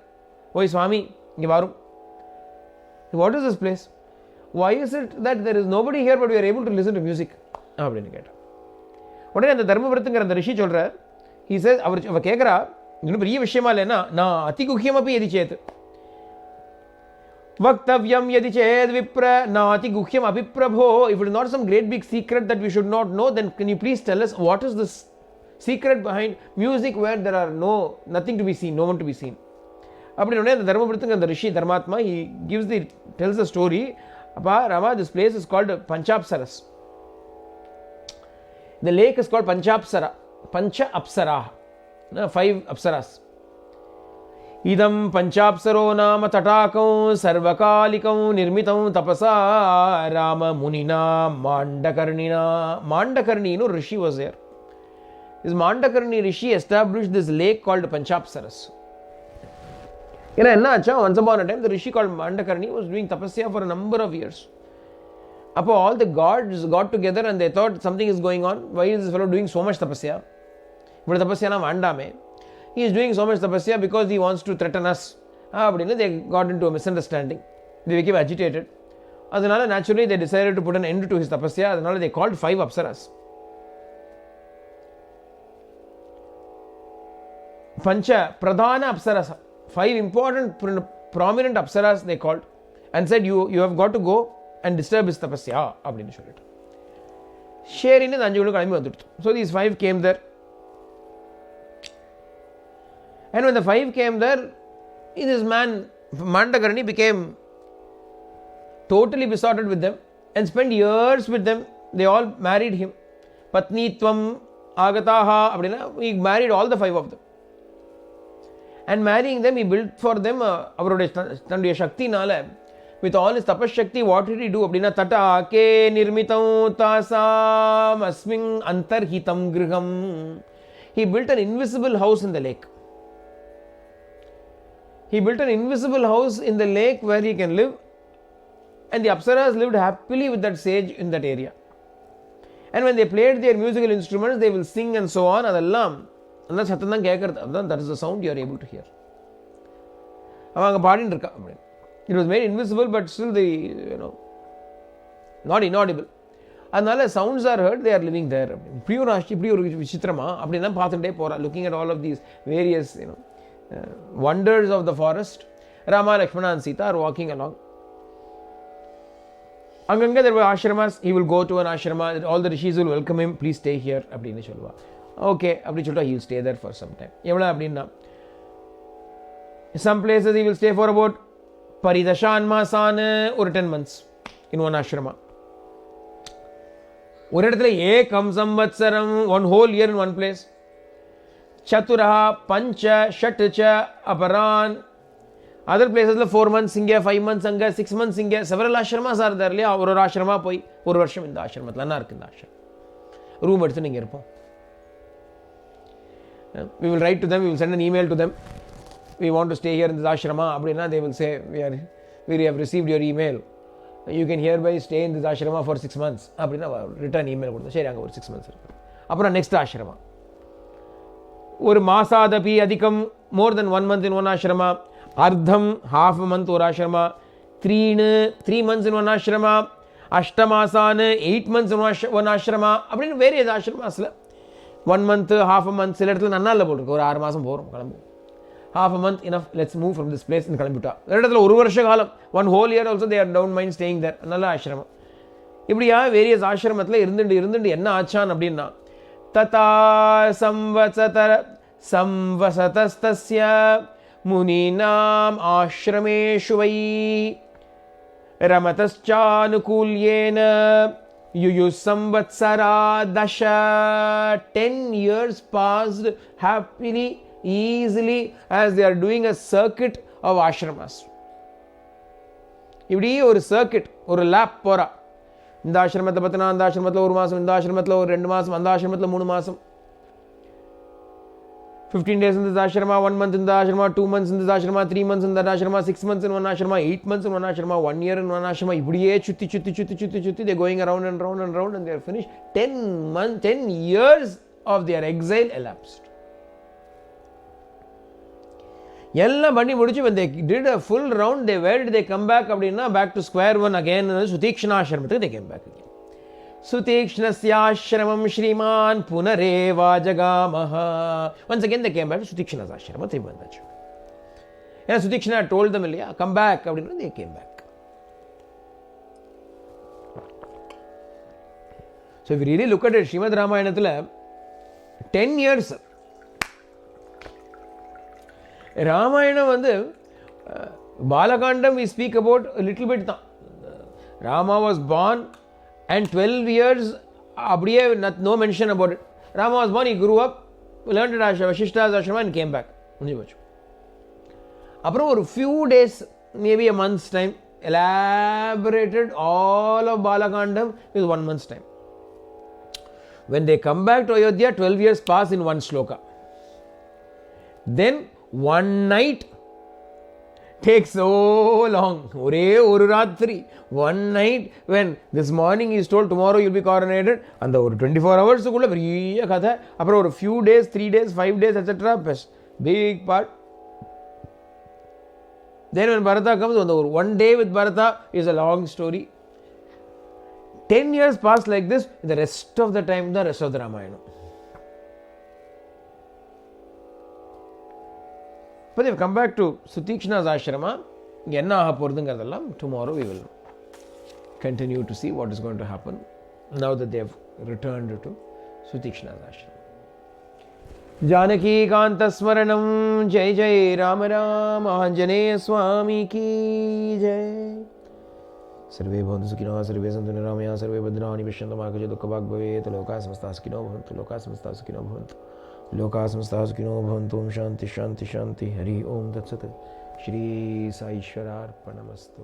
ஓய் சுவாமி இங்கே வரும். What is this place? Why is it that there is nobody here but we are able to listen to music? அப்படின்னு கேட்டார். உடனே அந்த தர்மபுரத்துங்கிற அந்த ரிஷி சொல்கிறார், he says, அவர் கேட்குறா, இன்னும் பெரிய விஷயமா இல்லைன்னா நான் அதிகுஹ்யமப்பி எதி சேத் வக்தவ்யம் எதி சேத் விப்ர நான் அதிகுஹ்யம் அபிப்ரபோ. If it is not some great big secret that we should not know, then can you please tell us what is this secret behind music where there are nothing to be seen, no one to be seen? அப்படின்னு அந்த தர்மபுரத்துக்கு அந்த ரிஷி தர்மாத்மா he tells the story. அப்பா Rama, this place is called Panchapsaras. The lake is called Panchapsara. Pancha Apsara. 5 apsaras. Idam Panchapsaro nama tatakam sarvakalikam nirmitam tapasa Rama Munina Mandakarnina. Mandakarni, rishi was there. This Mandakarni rishi established this lake called Panchapsaras. Once upon a time, the rishi called Mandakarni was doing tapasya for a number of years. All the gods got together and they thought something is going on. Why is this fellow doing so much tapasya? But tapasya vandame. He is doing so much tapasya because he wants to threaten us. They got into a misunderstanding. They became agitated. Adanala naturally they decided to put an end to his tapasya. Adanala they called 5 apsaras. Pancha Pradhana apsaras. 5 important prominent apsaras they called and said you have got to go and disturb his tapasya. So these 5 came there. And when the 5 came there, this man, Mandakarni, became totally besotted with them and spent years with them. They all married him. Patnitvam agataha, he married all the 5 of them. And marrying them, he built for them Tanduya Shakti Nala. With all his tapas Shakti, what did he do? Tata ke nirmitam tasam asming antarhitam griham. He built an invisible house in the lake. He built an invisible house in the lake where he can live, and the Apsaras lived happily with that sage in that area. And when they played their musical instruments, they will sing and so on. That is the sound you are able to hear. It was made invisible, but still not inaudible. அதனால sounds are heard, they are living there. இப்படி ஒரு விசித்திரமா அப்படின்னு தான் பார்த்துட்டே போகிறா, looking at all of these various wonders of the forest. Rama, Lakshmana and Sita are walking along. Anganga there were ashramas. He will go to an ashrama. All the rishis will welcome him. Please stay here. அப்படின்னு சொல்லுவா. Okay, அப்படி சொல்லிட்டு he will stay there for some time. எவ்வளோ அப்படின்னா, some places he will stay for about paridashan masan, or 10 months in one ashrama. ஒரு இடத்துல ஏகம் சம்வத்சரம், one whole year in one place. சதுரஹ பஞ்ச shut ச அபரான். அதர் பிளேசஸில் 4 months இங்கே, 5 months அங்கே, 6 months இங்கே. Several ஆசிரமாஸ் R தேர் இல்லையா? ஒரு ஆசிரமா போய் ஒரு வருஷம் இந்த ஆசிரமத்தில் என்ன இருக்குது, இந்த ஆசிரமம் ரூம் எடுத்து நீங்கள் இருப்போம். we will write to them, we will send an email to them, we want to stay here in this ashrama அப்படின்னா they will say we have received your email, you can hereby stay in this ashrama for 6 months அப்படின்னா return email கொடுத்தோம். சரி, அங்கே ஒரு 6 months இருக்கு. அப்புறம் next Ashrama ஒரு மாசாதபி அதிகம், மோர் தென் 1 month in one ashrama. அர்த்தம் half a month ஒரு Ashrama. 3 months in one ashrama. அஷ்டமாசானு 8 months in one ashrama. அப்படின்னு various ஆசிரமாஸில் 1 month, half a month, சில இடத்துல நன்னால போட்டிருக்கு ஒரு 6 மாதம் போகிறோம் கிளம்பு. half a month enough, let's move from this place கிளம்பிட்டா. ஒரு இடத்துல ஒரு வருஷ காலம், 1 whole year also they are don't mind staying there. நல்ல ஆசிரமம். இப்படியா வேரியஸ் ஆசிரமத்தில் இருந்துட்டு என்ன ஆச்சான் அப்படின்னா, ததா சம்வசதஸ்தஸ்ய முனிநாம் ஆஷ்ரமேஷு வை ரமதஸ்சானுகூல்யேன யுயுசம்வத்சரா தஷ. 10 years passed happily, easily, as they are doing a circuit of ashramas. இப்படி ஒரு சர்க்கிட், ஒரு லேப் போறா. இந்த ஆசிரமத்தை பார்த்தினா அந்த ஆசிரமத்தில் 1 மாதம், இந்த ஆசிரமத்தில் ஒரு 2 மாதம், அந்த ஆசிரமத்தில் 3 மாதம். 15 days in this ashrama, 1 month in the ashrama, 2 months in this ashrama, 3 months in that ashrama, 6 months in one ashrama, 8 months in one ashrama, 1 year in one ashrama. இப்படியே சுத்தி they are going around and round and round and they are finished. 10 years of their exile elapsed. எல்லாம் பண்ணி முடிச்சு when they did a full round, where did they come back அப்படின்னா, back to square one again. சுதீக்ஷ்ணா ஆசிரமத்துக்கு they came back again. சுதீக்ஷ்ணஸ்யாஸ்ரமம் Shriman புனரேவா ஜகாமஹ. once again they came back to சுதீக்ஷ்ணா's ஆசிரமம். திரும்பி வந்தாச்சு. ஏன்னா சுதீக்ஷ்ணா told them இல்லையா, come back அப்படின்னு, they came back. so if you really look at it, Srimad ராமாயணத்தில் 10 years Ramayanam பாலகாண்டம் we speak about a little bit தான். Rama was born and 12 years அப்படியே no mention about it. Rama was born, he grew up, learned at Vashishta's ashrama and came back. அப்புறம் ஒரு few days, maybe a month's time, elaborated all of Balakandam with 1 month's time. When they come back to Ayodhya, 12 years pass in one shloka. Then one night takes so long. ஒரே ஒரு ராத்திரி, one night, when this morning he is told tomorrow you will be coronated, அந்த ஒரு 24 hours குள்ள பெரிய கதை. அப்புறம் ஒரு few days, 3 days, 5 days, etc. big part. Then when Bharata comes, one day with Bharata is a long story. 10 years passed like this. The rest of the time, the rest of the Ramayana. But if we come back to Sutikshna's ashrama, enna aha poradungadallam, tomorrow we will continue to see what is going to happen now that they have returned to Sutikshna's ashrama. Janaki Kanta Smaranam, Jai Jai Rama Rama, Anjaneya Swami ki Jai. Sarve bhavantu sukhino, sarve santu niramaya, sarve bhadrani pashyantu ma kachit dukkha bhag bhavet, loka samasta sukhino bhavantu, loka samasta sukhino bhavantu. लोका समस्ता सुखिनो भवन्तु. ओम शांति शांति शांति. हरि ओम तत्सत्. श्री साईश्वरार्पणमस्तु.